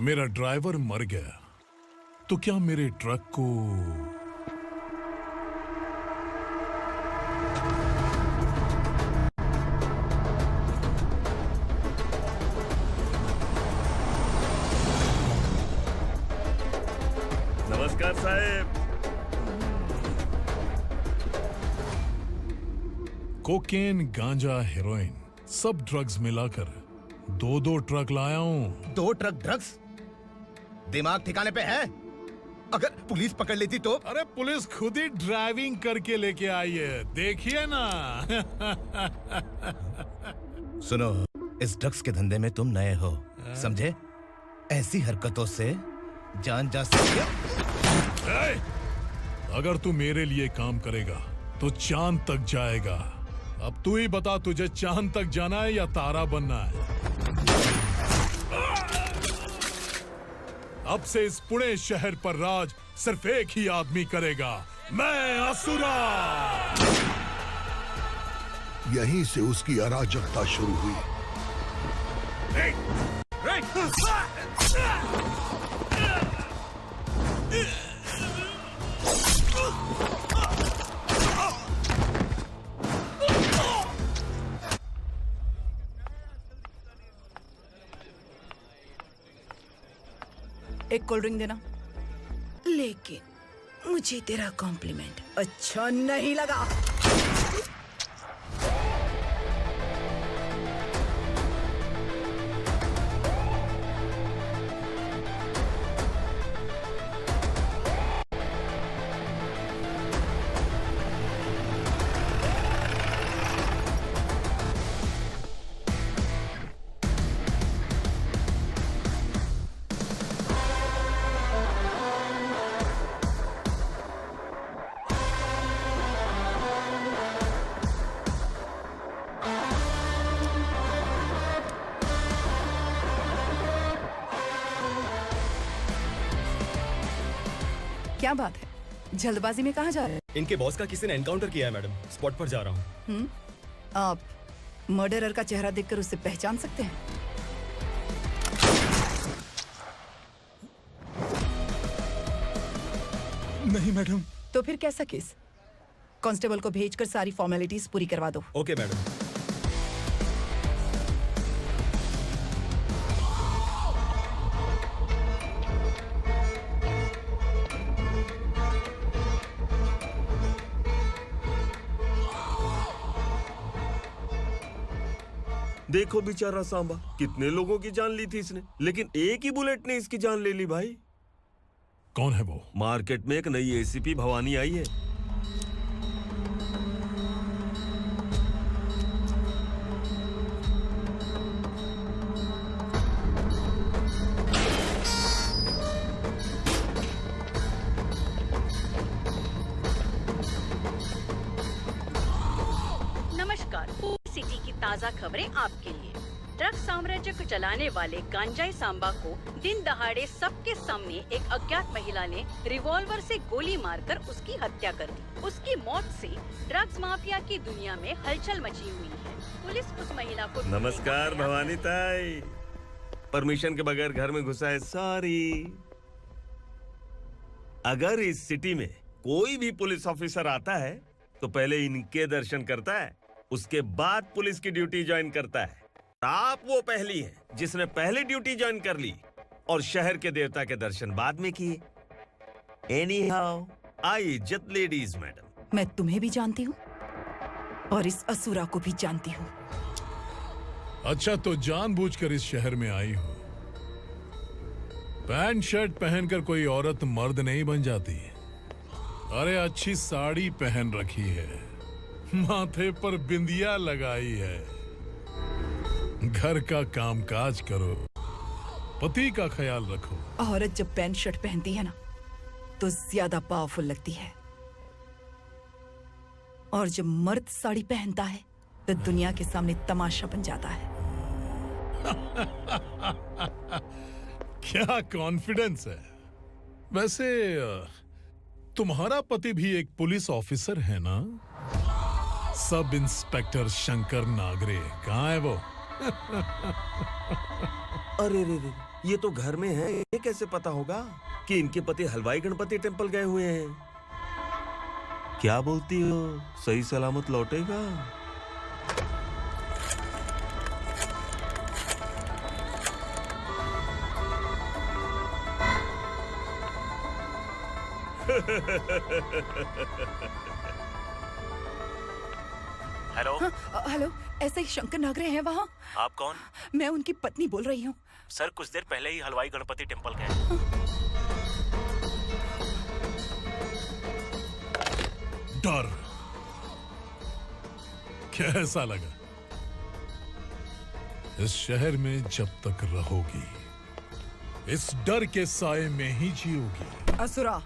Speaker 18: मेरा ड्राइवर मर गया, तो क्या मेरे ट्रक को
Speaker 9: नमस्कार साहब।
Speaker 18: कोकेन, गांजा, हेरोइन, सब ड्रग्स मिलाकर 2 ट्रक लाया हूं।
Speaker 2: 2 ट्रक ड्रग्स? दिमाग ठिकाने पे है? अगर पुलिस पकड़ लेती तो?
Speaker 18: अरे पुलिस खुद ही ड्राइविंग करके लेके आई है, देखिए ना।
Speaker 2: सुनो, इस ड्रग्स के धंधे में तुम नए हो, समझे? ऐसी हरकतों से जान जा सकती है।
Speaker 18: अगर तू मेरे लिए काम करेगा तो चांद तक जाएगा। अब तू ही बता, तुझे चांद तक जाना है या तारा बनना है? अब से इस पुणे शहर पर राज सिर्फ एक ही आदमी करेगा, मैं असुरा।
Speaker 17: यहीं से उसकी अराजकता शुरू हुई।
Speaker 13: एक कोल्ड ड्रिंक देना। लेकिन मुझे तेरा कॉम्प्लीमेंट अच्छा नहीं लगा।
Speaker 20: क्या बात है, जल्दबाजी में कहाँ जा रहे हैं?
Speaker 21: इनके बॉस का किसी ने एनकाउंटर किया है मैडम, स्पॉट पर जा रहा हूँ।
Speaker 20: आप मर्डरर का चेहरा देखकर उसे पहचान सकते हैं?
Speaker 12: नहीं मैडम।
Speaker 20: तो फिर कैसा केस? कांस्टेबल को भेजकर सारी फॉर्मेलिटीज पूरी करवा दो।
Speaker 21: Okay madam.
Speaker 9: देखो बेचारा सांबा, कितने लोगों की जान ली थी इसने, लेकिन एक ही बुलेट ने इसकी जान ले ली भाई।
Speaker 18: कौन है वो?
Speaker 9: मार्केट में एक नई एसीपी भवानी आई है।
Speaker 13: नमस्कार, सिटी की ताज़ा खबरें आपके लिए। ड्रग्स साम्राज्य को चलाने वाले गांजाई सांबा को दिन दहाड़े सबके सामने एक अज्ञात महिला ने रिवॉल्वर से गोली मारकर उसकी हत्या कर दी। उसकी मौत से ड्रग्स माफिया की दुनिया में हलचल मची हुई है। पुलिस उस महिला को
Speaker 9: नमस्कार भवानी ताई। परमिशन के बगैर घर में घुसा है, सॉरी। अगर इस सिटी में कोई भी पुलिस ऑफिसर आता है तो पहले इनके दर्शन करता है, उसके बाद पुलिस की ड्यूटी ज्वाइन करता है। आप वो पहली हैं जिसने पहले ड्यूटी ज्वाइन कर ली और शहर के देवता के दर्शन बाद में किए। एनीहाउ, आई इज्जत लेडीज मैडम।
Speaker 20: मैं तुम्हें भी जानती हूँ और इस असुरा को भी जानती हूँ।
Speaker 18: अच्छा, तो जानबूझकर इस शहर में आई हो। पैंट शर्ट पहनकर कोई औरत मर्द नहीं बन जाती। अरे अच्छी साड़ी पहन रखी है, माथे पर बिंदिया लगाई है, घर का कामकाज करो, पति का ख्याल रखो।
Speaker 20: औरत जब पैंट शर्ट पहनती है ना तो ज्यादा पावरफुल लगती है, और जब मर्द साड़ी पहनता है तो दुनिया के सामने तमाशा बन जाता है।
Speaker 18: क्या कॉन्फिडेंस है। वैसे तुम्हारा पति भी एक पुलिस ऑफिसर है ना? सब इंस्पेक्टर शंकर नागरे, कहाँ है वो?
Speaker 9: अरे रे रे, ये तो घर में है, ये कैसे पता होगा कि इनके पति हलवाई गणपति टेम्पल गए हुए हैं? क्या बोलती हो, सही सलामत लौटेगा?
Speaker 8: हेलो।
Speaker 20: हेलो, ऐसे ही शंकर नागरे हैं वहाँ?
Speaker 8: आप कौन?
Speaker 20: मैं उनकी पत्नी बोल रही हूँ।
Speaker 8: सर, कुछ देर पहले ही हलवाई गणपति टेम्पल गए।
Speaker 18: डर कैसा लगा? इस शहर में जब तक रहोगी इस डर के साए में ही जियोगी।
Speaker 20: असुरा,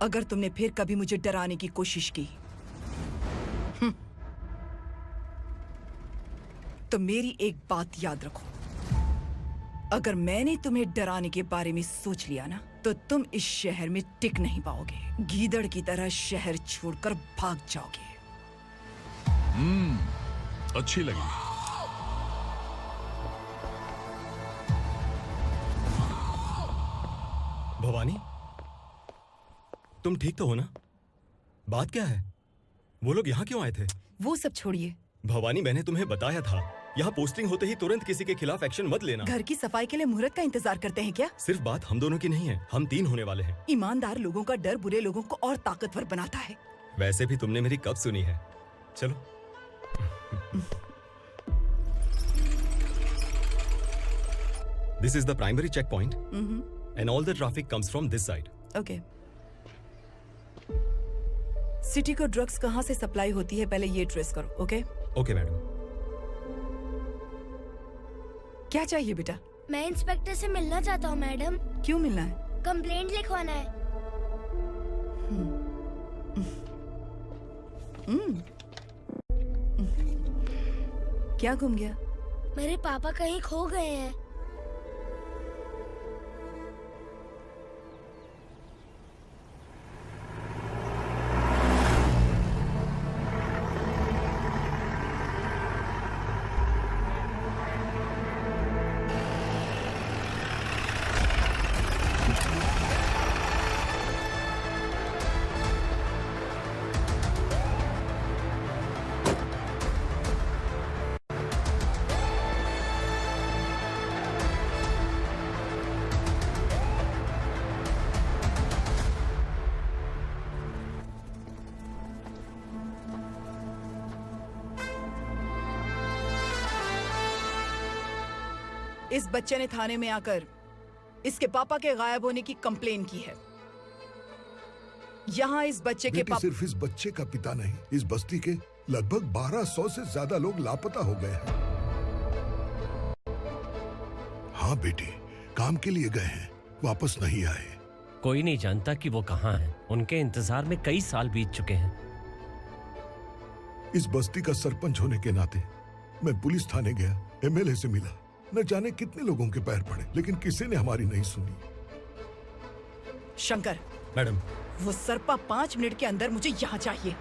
Speaker 20: अगर तुमने फिर कभी मुझे डराने की कोशिश की तो मेरी एक बात याद रखो, अगर मैंने तुम्हें डराने के बारे में सोच लिया ना तो तुम इस शहर में टिक नहीं पाओगे। गीदड़ की तरह शहर छोड़कर भाग जाओगे।
Speaker 18: अच्छी लगी।
Speaker 21: भवानी, तुम ठीक तो हो ना? बात क्या है? वो लोग यहाँ क्यों आए थे?
Speaker 20: वो सब छोड़िए
Speaker 21: भवानी, मैंने तुम्हें बताया था, यहाँ पोस्टिंग होते ही तुरंत किसी के खिलाफ एक्शन मत लेना।
Speaker 20: घर की सफाई के लिए मुहूर्त का इंतजार करते हैं क्या?
Speaker 21: सिर्फ बात हम दोनों की नहीं है, हम 3 होने वाले हैं।
Speaker 20: ईमानदार लोगों का डर बुरे लोगों को और ताकतवर बनाता है।
Speaker 21: वैसे भी तुमने मेरी कब सुनी है? चलो। This is the primary checkpoint, and all the traffic comes from this side.
Speaker 20: Okay. City को ड्रग्स कहाँ से सप्लाई होती है पहले ये ट्रेस करो, ओके?
Speaker 21: Okay madam.
Speaker 20: क्या चाहिए बेटा?
Speaker 10: मैं इंस्पेक्टर से मिलना चाहता हूँ मैडम।
Speaker 20: क्यों मिलना है?
Speaker 10: कंप्लेंट लिखवाना है।
Speaker 20: क्या घूम गया?
Speaker 10: मेरे पापा कहीं खो गए हैं।
Speaker 20: इस बच्चे ने थाने में आकर इसके पापा के गायब होने की कंप्लेन की है। यहाँ इस बच्चे के पापा
Speaker 17: सिर्फ इस बच्चे का पिता नहीं, इस बस्ती के लगभग 1200 से ज्यादा लोग लापता हो गए हैं। हाँ बेटी, काम के लिए गए हैं, वापस नहीं आए।
Speaker 3: कोई नहीं जानता कि वो कहाँ हैं। उनके इंतजार में कई साल बीत चुके हैं।
Speaker 17: इस बस्ती का सरपंच होने के नाते मैं पुलिस थाने गया, एमएलए से मिला, न जाने कितने लोगों के पैर पड़े, लेकिन किसी ने हमारी नहीं सुनी।
Speaker 20: शंकर।
Speaker 21: मैडम।
Speaker 20: वो सरपा 5 मिनट के अंदर मुझे यहाँ चाहिए।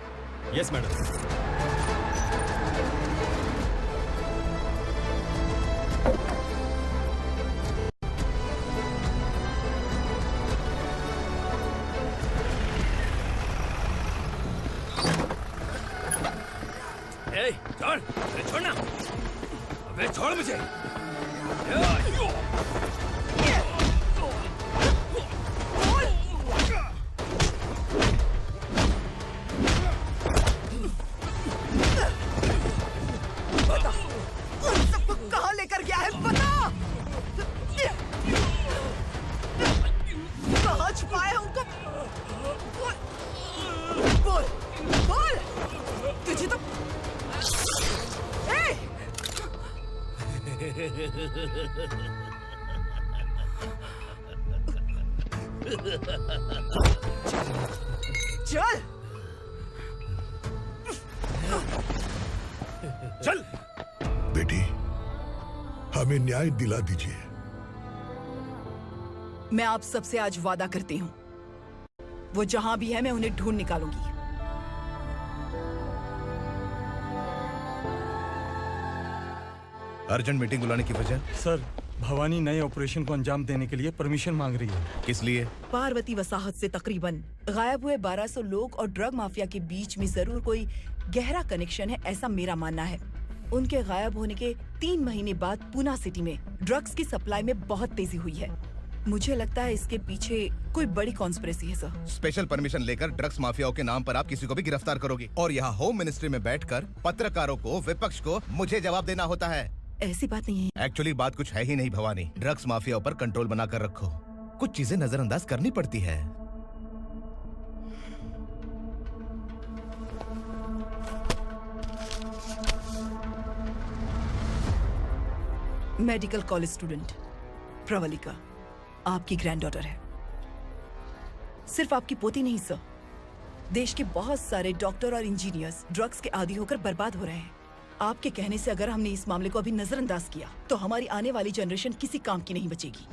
Speaker 21: Yes madam.
Speaker 2: छोड़, अरे छोड़ना, अबे छोड़ मुझे।
Speaker 20: बता, उन सबको कहाँ लेकर गया है बता। कहाँ छुपाए हैं उनको? बोल, बोल, तुझे तो चल
Speaker 17: चल बेटी, हमें न्याय दिला दीजिए।
Speaker 20: मैं आप सबसे आज वादा करती हूँ, वो जहां भी है मैं उन्हें ढूंढ निकालूंगी।
Speaker 2: अर्जेंट मीटिंग बुलाने की वजह?
Speaker 1: सर, भवानी नए ऑपरेशन को अंजाम देने के लिए परमिशन मांग रही है।
Speaker 2: किस लिए?
Speaker 20: पार्वती वसाहत से तकरीबन गायब हुए 1200 लोग और ड्रग माफिया के बीच में जरूर कोई गहरा कनेक्शन है, ऐसा मेरा मानना है। उनके गायब होने के 3 महीने बाद पूना सिटी में ड्रग्स की सप्लाई में बहुत तेजी हुई है। मुझे लगता है इसके पीछे कोई बड़ी कॉन्स्पिरेसी है सर।
Speaker 2: स्पेशल परमिशन लेकर ड्रग्स माफियाओं के नाम पर आप किसी को भी गिरफ्तार करोगे और यहाँ होम मिनिस्ट्री में बैठकर पत्रकारों को, विपक्ष को मुझे जवाब देना होता है।
Speaker 20: ऐसी बात नहीं है।
Speaker 2: एक्चुअली बात कुछ है ही नहीं भवानी। ड्रग्स माफियाओं पर कंट्रोल बनाकर रखो। कुछ चीजें नजरअंदाज करनी पड़ती है।
Speaker 20: मेडिकल कॉलेज स्टूडेंट प्रवलिका आपकी ग्रैंडडॉटर है। सिर्फ आपकी पोती नहीं सर, देश के बहुत सारे डॉक्टर और इंजीनियर्स ड्रग्स के आदी होकर बर्बाद हो रहे हैं। आपके कहने से अगर हमने इस मामले को अभी नजरअंदाज किया तो हमारी आने वाली जनरेशन किसी काम की नहीं बचेगी।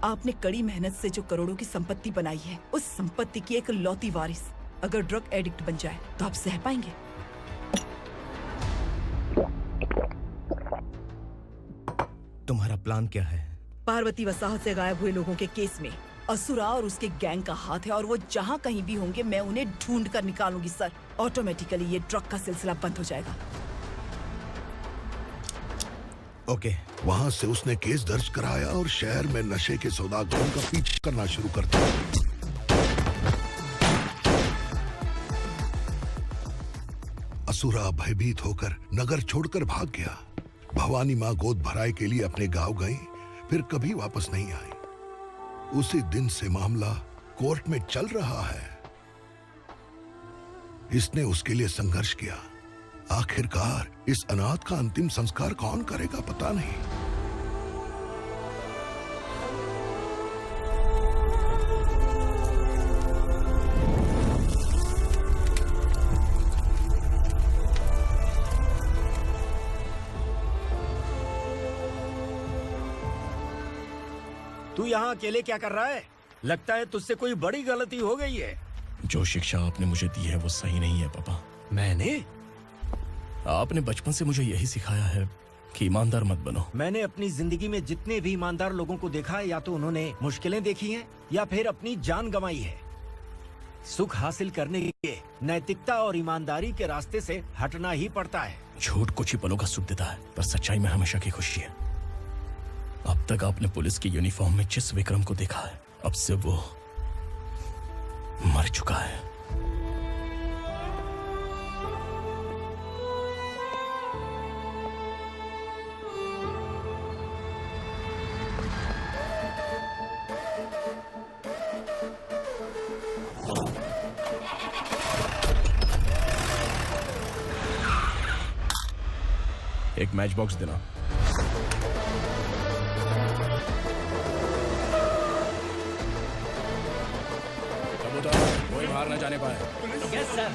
Speaker 20: आपने कड़ी मेहनत से जो करोड़ों की संपत्ति बनाई है, उस संपत्ति की एक लौती वारिस अगर ड्रग एडिक्ट बन जाए तो आप सह पाएंगे?
Speaker 2: तुम्हारा प्लान क्या है?
Speaker 20: पार्वती वसाहत से गायब हुए लोगों के केस में असुरा और उसके गैंग का हाथ है और वो जहाँ कहीं भी होंगे मैं उन्हें ढूंढ कर निकालूंगी सर। ऑटोमेटिकली ये ड्रग का सिलसिला बंद हो जाएगा।
Speaker 2: ओके।
Speaker 17: वहाँ से उसने केस दर्ज कराया और शहर में नशे के सौदागरों का पीछा करना शुरू कर दिया। असुरा भयभीत होकर नगर छोड़कर भाग गया। भवानी माँ गोद भराई के लिए अपने गांव गई, फिर कभी वापस नहीं आई। उसी दिन से मामला कोर्ट में चल रहा है। इसने उसके लिए संघर्ष किया। आखिरकार इस अनाथ का अंतिम संस्कार कौन करेगा पता नहीं।
Speaker 6: तू यहाँ अकेले क्या कर रहा है? लगता है तुझसे कोई बड़ी गलती हो गई है।
Speaker 5: जो शिक्षा आपने मुझे दी है वो सही नहीं है पापा।
Speaker 6: मैंने?
Speaker 5: आपने बचपन से मुझे यही सिखाया है कि ईमानदार मत बनो।
Speaker 6: मैंने अपनी जिंदगी में जितने भी ईमानदार लोगों को देखा है, या तो उन्होंने मुश्किलें देखी हैं या फिर अपनी जान गंवाई है। सुख हासिल करने के लिए नैतिकता और ईमानदारी के रास्ते से हटना ही पड़ता है।
Speaker 5: झूठ कुछ ही पलों का सुख देता है, पर सच्चाई में हमेशा की खुशी है। अब तक आपने पुलिस की यूनिफॉर्म में जिस विक्रम को देखा है, अब से वो मर चुका है। एक मैच बॉक्स देना। कोई बाहर न जाने पाए।
Speaker 7: Yes sir.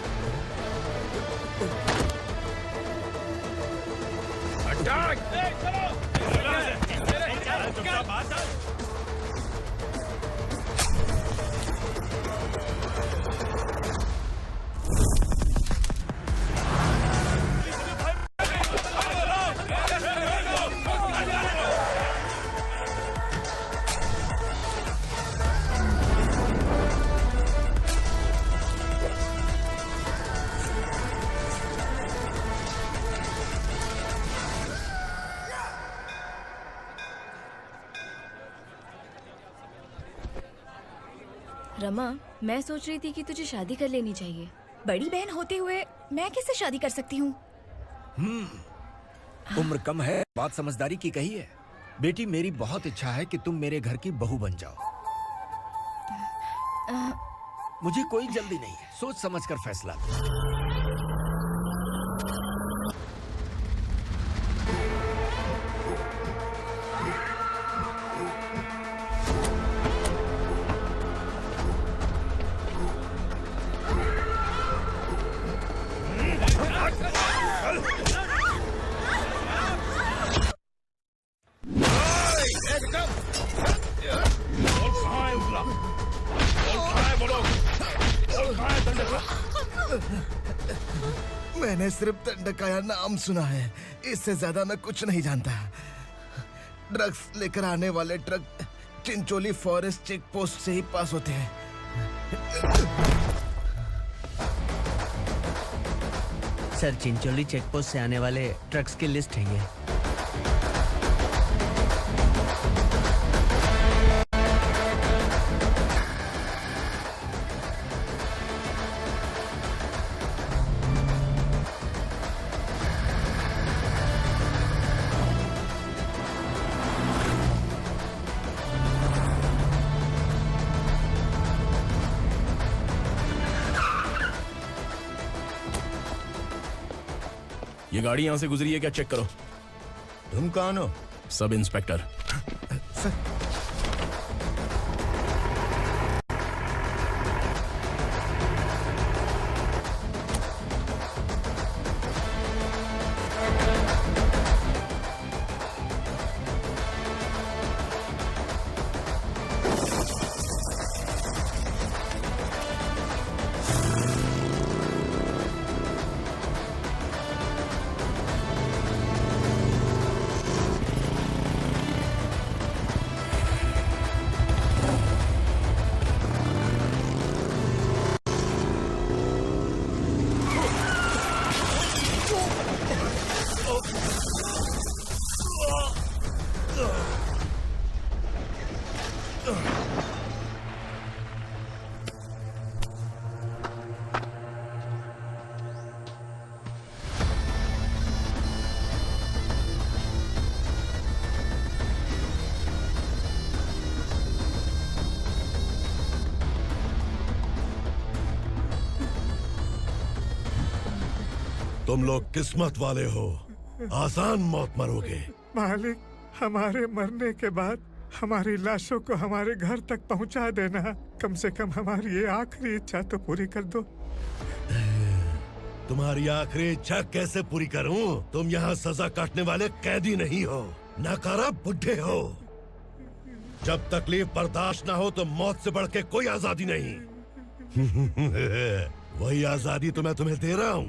Speaker 12: अटैक!
Speaker 16: रमा, मैं सोच रही थी कि तुझे शादी कर लेनी चाहिए।
Speaker 22: बड़ी बहन होते हुए मैं कैसे शादी कर सकती हूँ?
Speaker 6: उम्र कम है, बात समझदारी की कही है। बेटी, मेरी बहुत इच्छा है कि तुम मेरे घर की बहू बन जाओ। मुझे कोई जल्दी नहीं है, सोच समझ कर फैसला लो।
Speaker 2: मैंने सिर्फ दंडकाया नाम सुना है, इससे ज्यादा मैं कुछ नहीं जानता। ड्रग्स लेकर आने वाले truck Chincholi forest check post से ही पास होते हैं।
Speaker 7: सर, चिंचोली चेक पोस्ट से आने वाले ट्रक्स की लिस्ट है ये।
Speaker 5: ये गाड़ी यहाँ से गुजरी है क्या, चेक करो।
Speaker 19: तुम कौन हो?
Speaker 5: Sub inspector.
Speaker 17: तुम लोग किस्मत वाले हो, आसान मौत मरोगे।
Speaker 23: मालिक, हमारे मरने के बाद हमारी लाशों को हमारे घर तक पहुंचा देना। कम से कम हमारी ये आखिरी इच्छा तो पूरी कर दो।
Speaker 17: तुम्हारी आखिरी इच्छा कैसे पूरी करूं? तुम यहाँ सजा काटने वाले कैदी नहीं हो, नकारा बुढ़े हो। जब तकलीफ बर्दाश्त ना हो तो मौत से बढ़ के कोई आजादी नहीं। वही आजादी तो मैं तुम्हें दे रहा हूँ।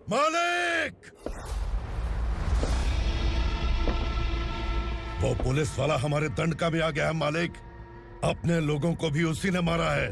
Speaker 17: मालिक! वो पुलिस वाला हमारे दंडका में आ गया है मालिक। अपने लोगों को भी उसी ने मारा है।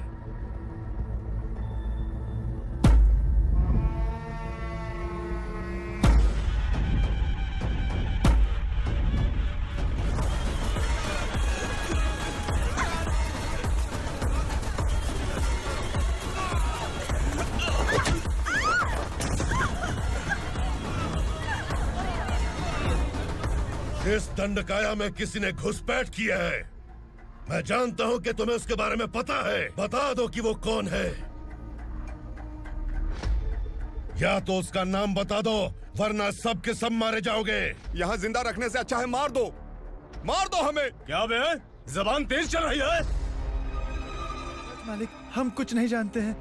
Speaker 17: इस दंडकाया में किसी ने घुसपैठ किया है। मैं जानता हूं कि तुम्हें उसके बारे में पता है। बता दो कि वो कौन है, या तो उसका नाम बता दो, वरना सब के सब मारे जाओगे।
Speaker 2: यहाँ जिंदा रखने से अच्छा है मार दो हमें।
Speaker 12: क्या बे, जबान तेज चल रही है?
Speaker 4: मालिक, हम कुछ नहीं जानते हैं।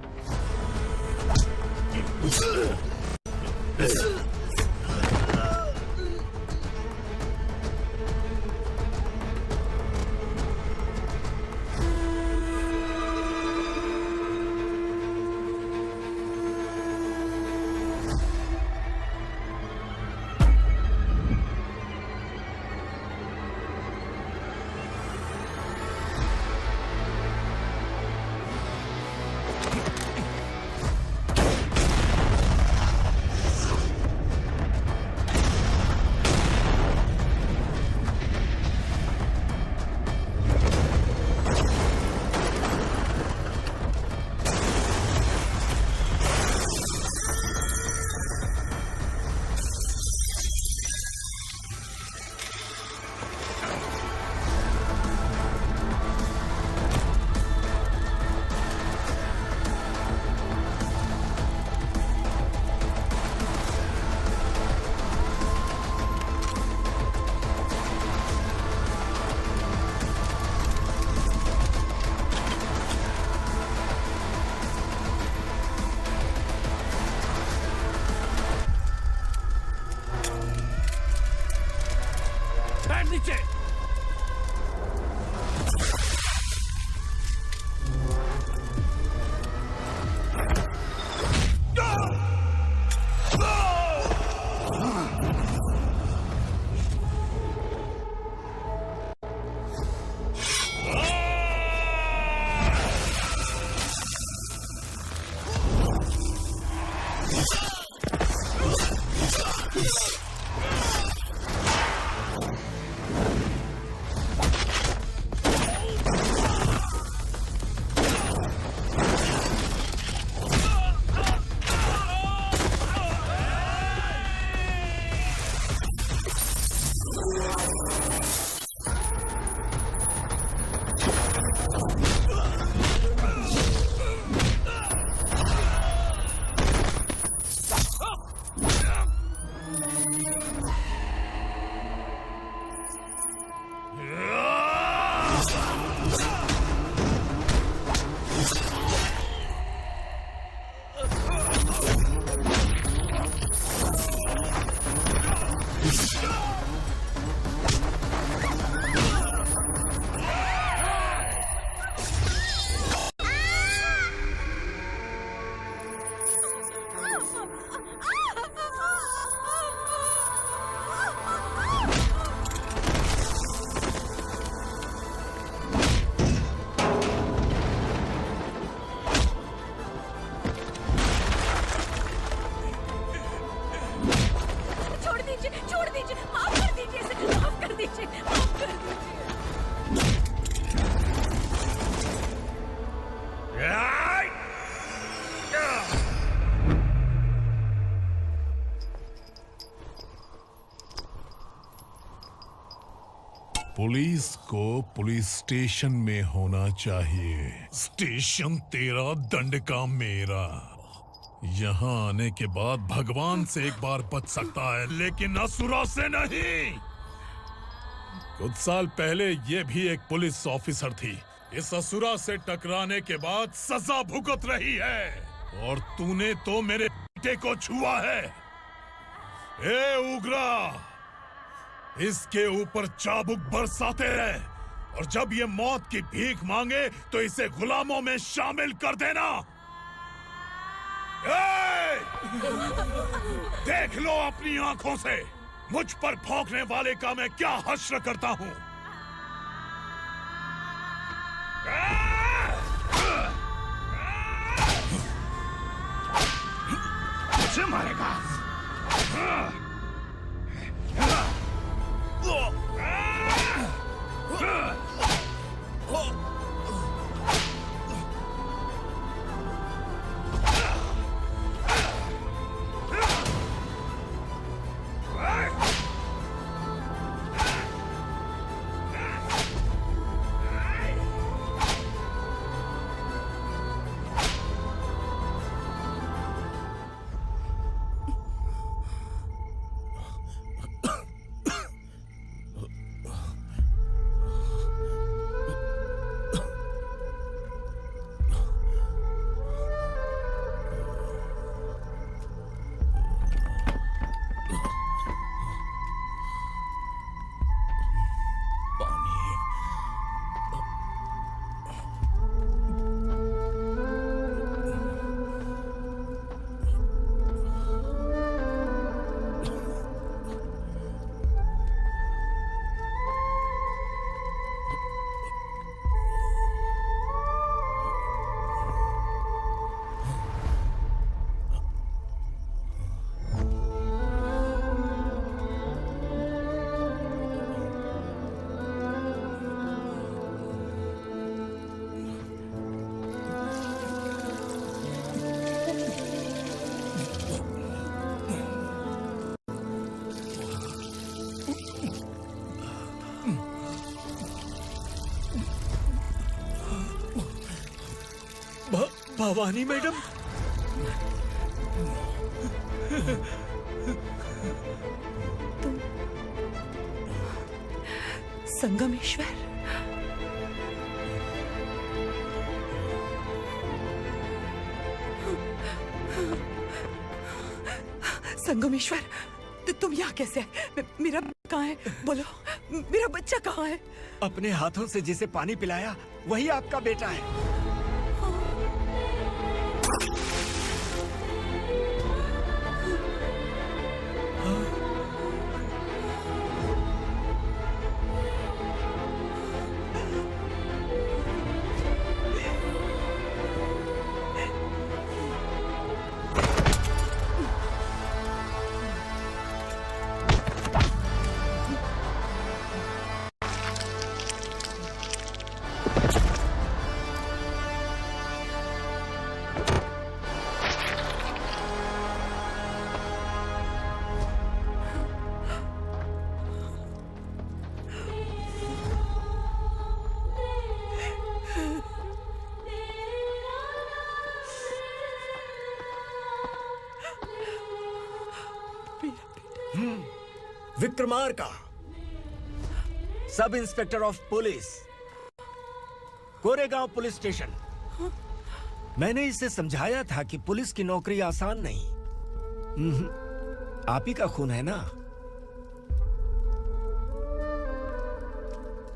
Speaker 18: पुलिस को पुलिस स्टेशन में होना चाहिए। स्टेशन तेरा, दंड का मेरा। यहाँ आने के बाद भगवान से एक बार बच सकता है, लेकिन असुरा से नहीं। कुछ साल पहले ये भी एक पुलिस ऑफिसर थी। इस असुरा से टकराने के बाद सजा भुगत रही है, और तूने तो मेरे बेटे को छुआ है। ए उग्रा, इसके ऊपर चाबुक बरसाते रहे, और जब ये मौत की भीख मांगे तो इसे गुलामों में शामिल कर देना। देख लो अपनी आंखों से मुझ पर भौंकने वाले का मैं क्या हश्र करता हूं।
Speaker 12: मुझे मारेगा?
Speaker 6: भवानी मैडम,
Speaker 20: संगमेश्वर, संगमेश्वर, तुम यहाँ कैसे आए? मेरा कहाँ है? बोलो, मेरा बच्चा कहाँ है?
Speaker 6: अपने हाथों से जिसे पानी पिलाया वही आपका बेटा है। Vikramarka, sub inspector of police, Koregaon police station. मैंने इसे समझाया था कि पुलिस की नौकरी आसान नहीं। आप ही का खून है ना।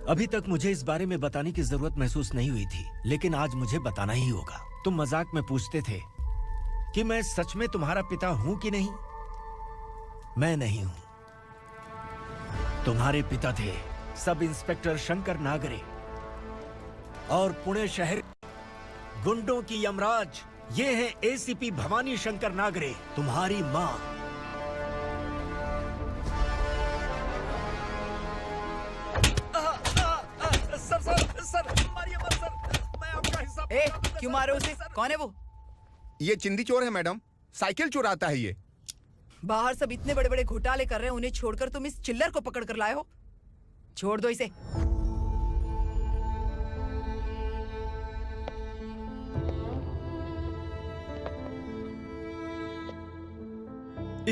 Speaker 6: अभी तक मुझे इस बारे में बताने की जरूरत महसूस नहीं हुई थी, लेकिन आज मुझे बताना ही होगा। तुम मजाक में पूछते थे कि मैं सच में तुम्हारा पिता हूं कि नहीं। मैं नहीं हूं। तुम्हारे पिता थे सब इंस्पेक्टर शंकर नागरे, और पुणे शहर गुंडों की यमराज ये है एसीपी भवानी शंकर नागरे, तुम्हारी मां। सर, मारिए मत सर, मैं आपका हिस्सा।
Speaker 20: क्यों मारे उसे? कौन है वो?
Speaker 2: ये चिंदी चोर है मैडम, साइकिल चुराता है ये।
Speaker 20: बाहर सब इतने बड़े बड़े घोटाले कर रहे हैं, उन्हें छोड़कर तुम इस चिल्लर को पकड़ कर लाए हो। छोड़ दो इसे।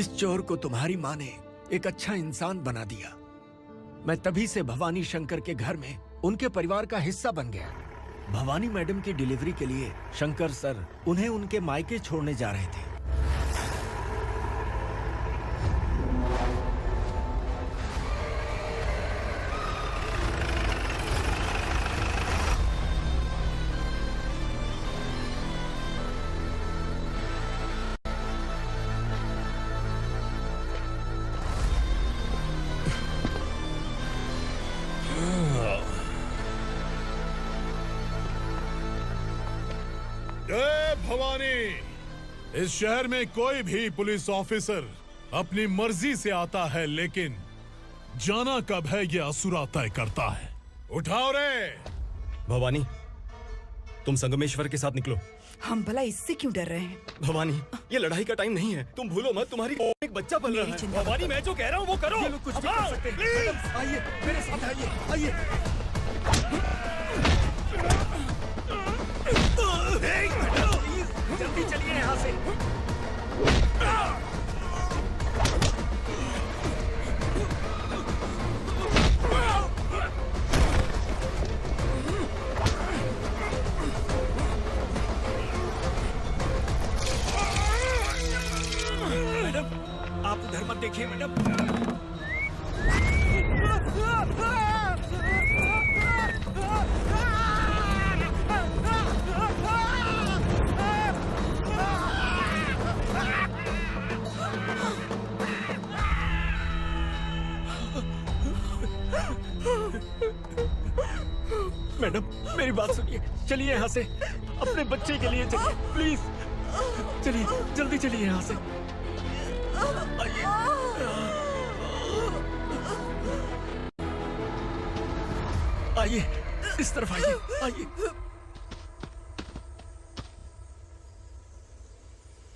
Speaker 6: इस चोर को तुम्हारी माँ ने एक अच्छा इंसान बना दिया। मैं तभी से भवानी शंकर के घर में उनके परिवार का हिस्सा बन गया। भवानी मैडम की डिलीवरी के लिए शंकर सर उन्हें उनके मायके छोड़ने जा रहे थे।
Speaker 18: जय भवानी। इस शहर में कोई भी पुलिस ऑफिसर अपनी मर्जी से आता है, लेकिन जाना कब है ये असुरा तय करता है। उठाओ रे।
Speaker 21: भवानी, तुम संगमेश्वर के साथ निकलो।
Speaker 20: हम भला इससे क्यों डर रहे हैं?
Speaker 21: भवानी, ये लड़ाई का टाइम नहीं है। तुम भूलो मत, तुम्हारी एक बच्चा पल रहा है।
Speaker 12: भवानी, मैं जो कह रहा हूँ वो करो।
Speaker 6: ये लोग कुछ भी कर सकते हैं। आइए मेरे साथ, आइए। जल्दी चलिए यहाँ से। मैडम, आप उधर मत देखिए मैडम। मैडम, मेरी बात सुनिए। चलिए यहाँ से, अपने बच्चे के लिए चलिए, प्लीज। चलिए, जल्दी चलिए यहाँ से। आइए। आइए, इस तरफ आइए, आइए।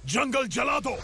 Speaker 18: जंगल जला दो।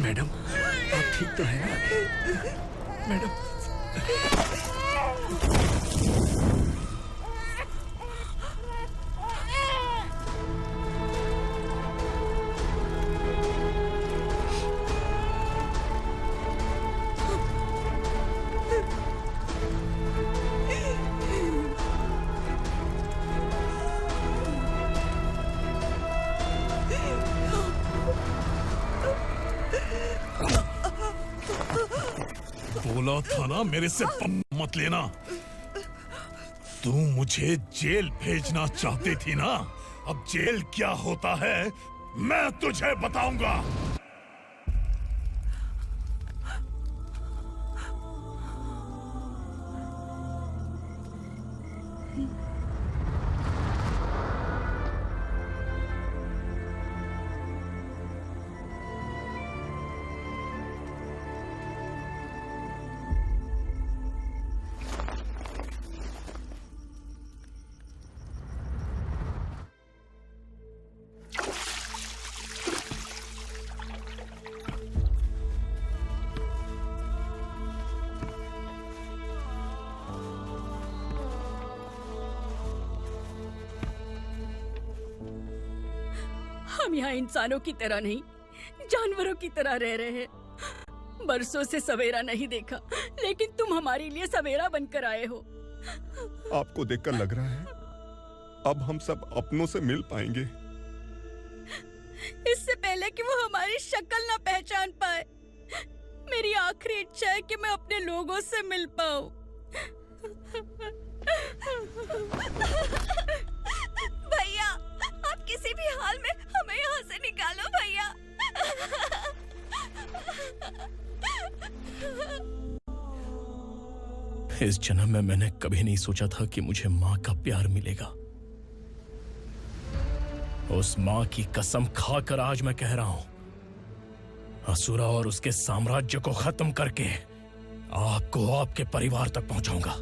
Speaker 6: मैडम, आप ठीक तो है ना? मैडम।
Speaker 18: बोला था ना मेरे से मत लेना। तू मुझे जेल भेजना चाहती थी ना? अब जेल क्या होता है मैं तुझे बताऊंगा।
Speaker 13: हम यहाँ इंसानों की तरह नहीं, जानवरों की तरह रह रहे हैं। बरसों से सवेरा नहीं देखा, लेकिन तुम हमारे लिए सवेरा बनकर आए हो।
Speaker 2: आपको देखकर लग रहा है अब हम सब अपनों से मिल पाएंगे।
Speaker 13: इससे पहले कि वो हमारी शक्ल ना पहचान पाए, मेरी आखिरी इच्छा है कि मैं अपने लोगों से मिल पाऊं। भैया, आप किसी भी हाल में हमें यहाँ से निकालो भैया।
Speaker 5: इस जन्म में मैंने कभी नहीं सोचा था कि मुझे माँ का प्यार मिलेगा। उस माँ की कसम खाकर आज मैं कह रहा हूं, असुरा और उसके साम्राज्य को खत्म करके आपको आपके परिवार तक पहुंचाऊंगा।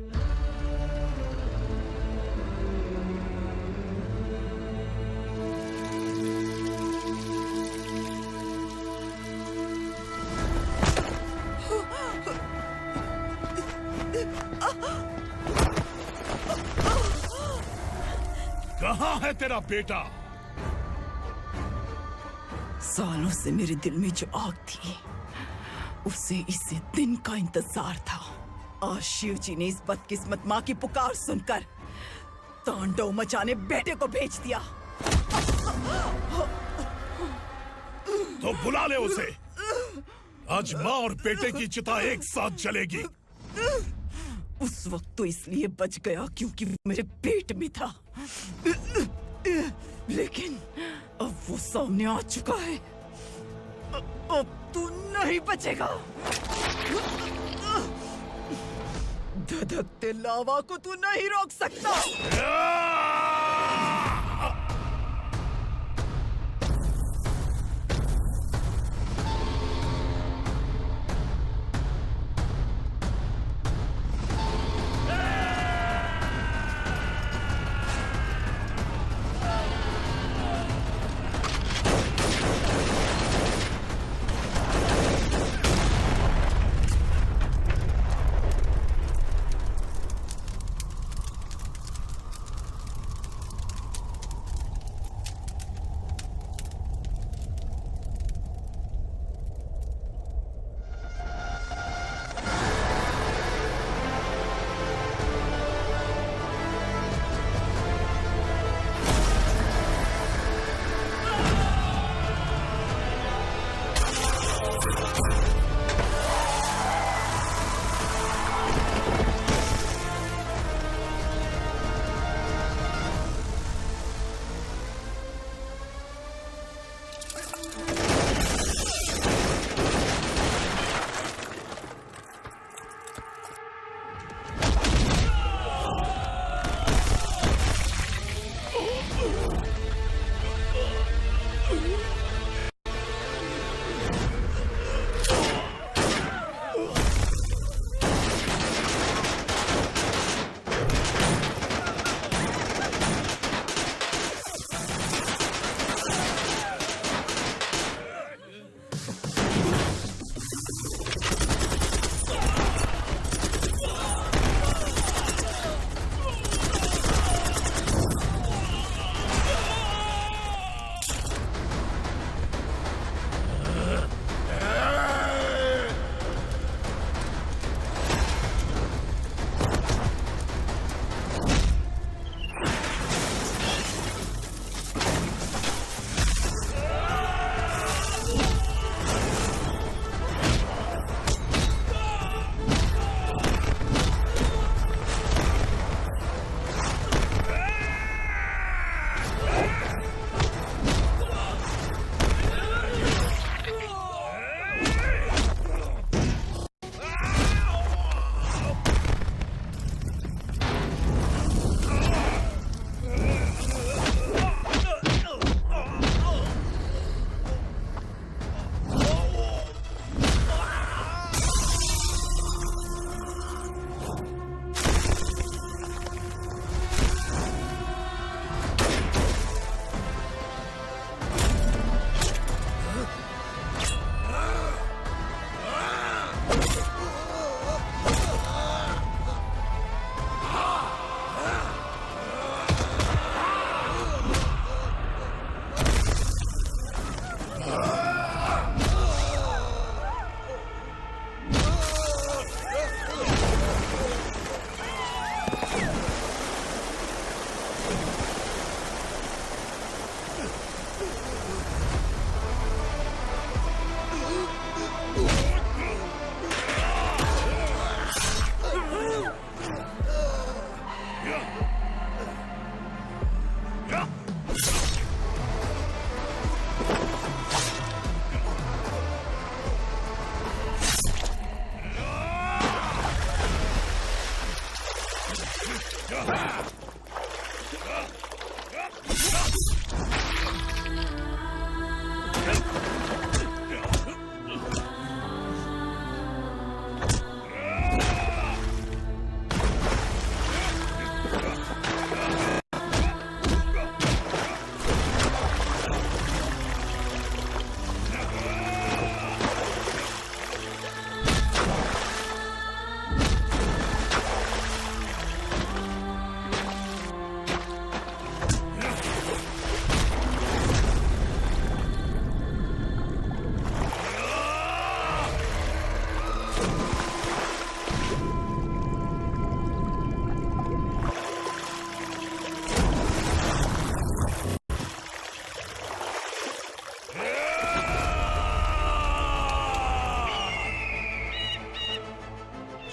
Speaker 18: कहाँ है तेरा बेटा?
Speaker 20: सालों से मेरे दिल में जो आग थी, उसे इसी दिन का इंतजार था। आज शिव जी ने इस बदकिस्मत माँ की पुकार सुनकर तांडव मचाने बेटे को भेज दिया।
Speaker 18: तो बुला ले उसे। आज माँ और बेटे की चिता एक साथ जलेगी।
Speaker 20: उस वक्त तो इसलिए बच गया क्योंकि वो मेरे पेट में था, लेकिन अब वो सामने आ चुका है। अब तू नहीं बचेगा। धधकते लावा को तू नहीं रोक सकता।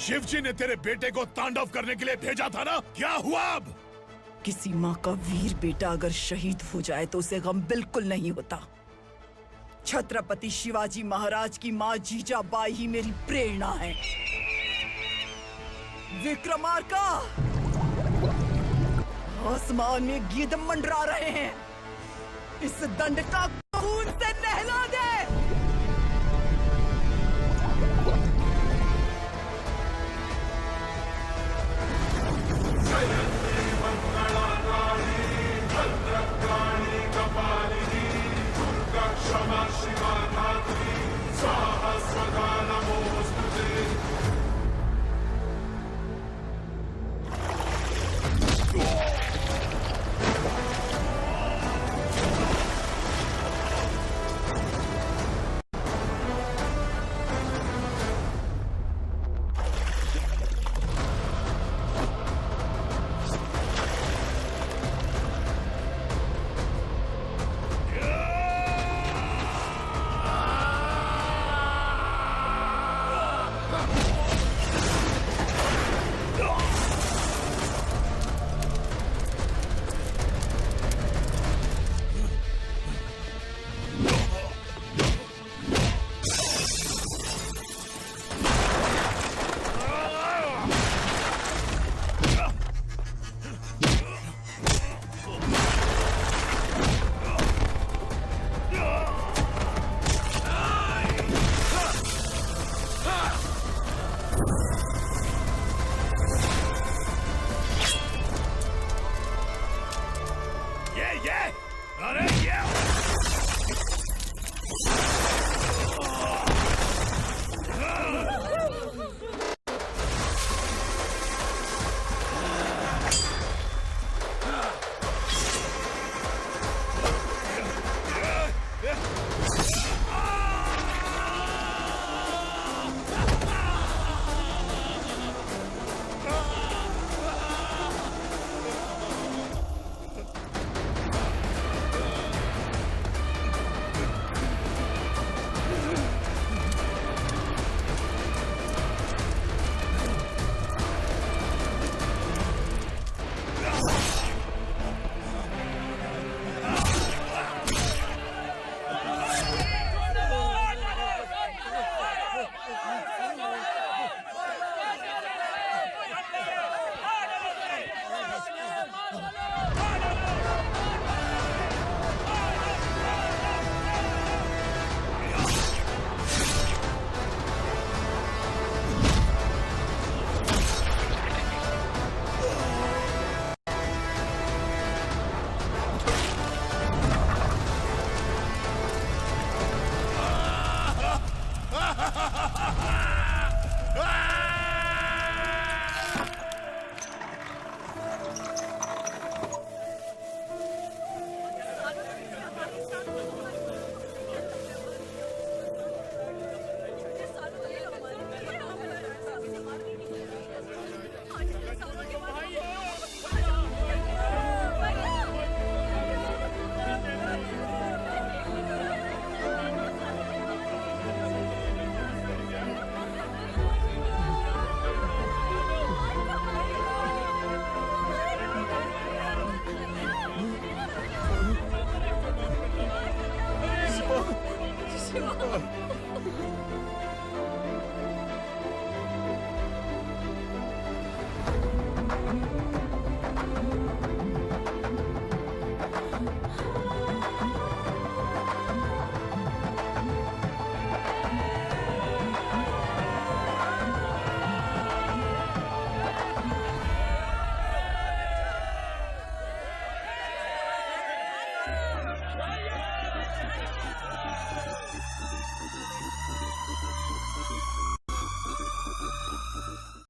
Speaker 18: शिवजी ने तेरे बेटे को तांडव करने के लिए भेजा था ना, क्या हुआ अब?
Speaker 20: किसी माँ का वीर बेटा अगर शहीद हो जाए तो उसे गम बिल्कुल नहीं होता। छत्रपति शिवाजी महाराज की माँ जीजाबाई ही मेरी प्रेरणा है। विक्रमार्का, आसमान में गीत मंडरा रहे हैं। इस दंड का खून से नहला दे।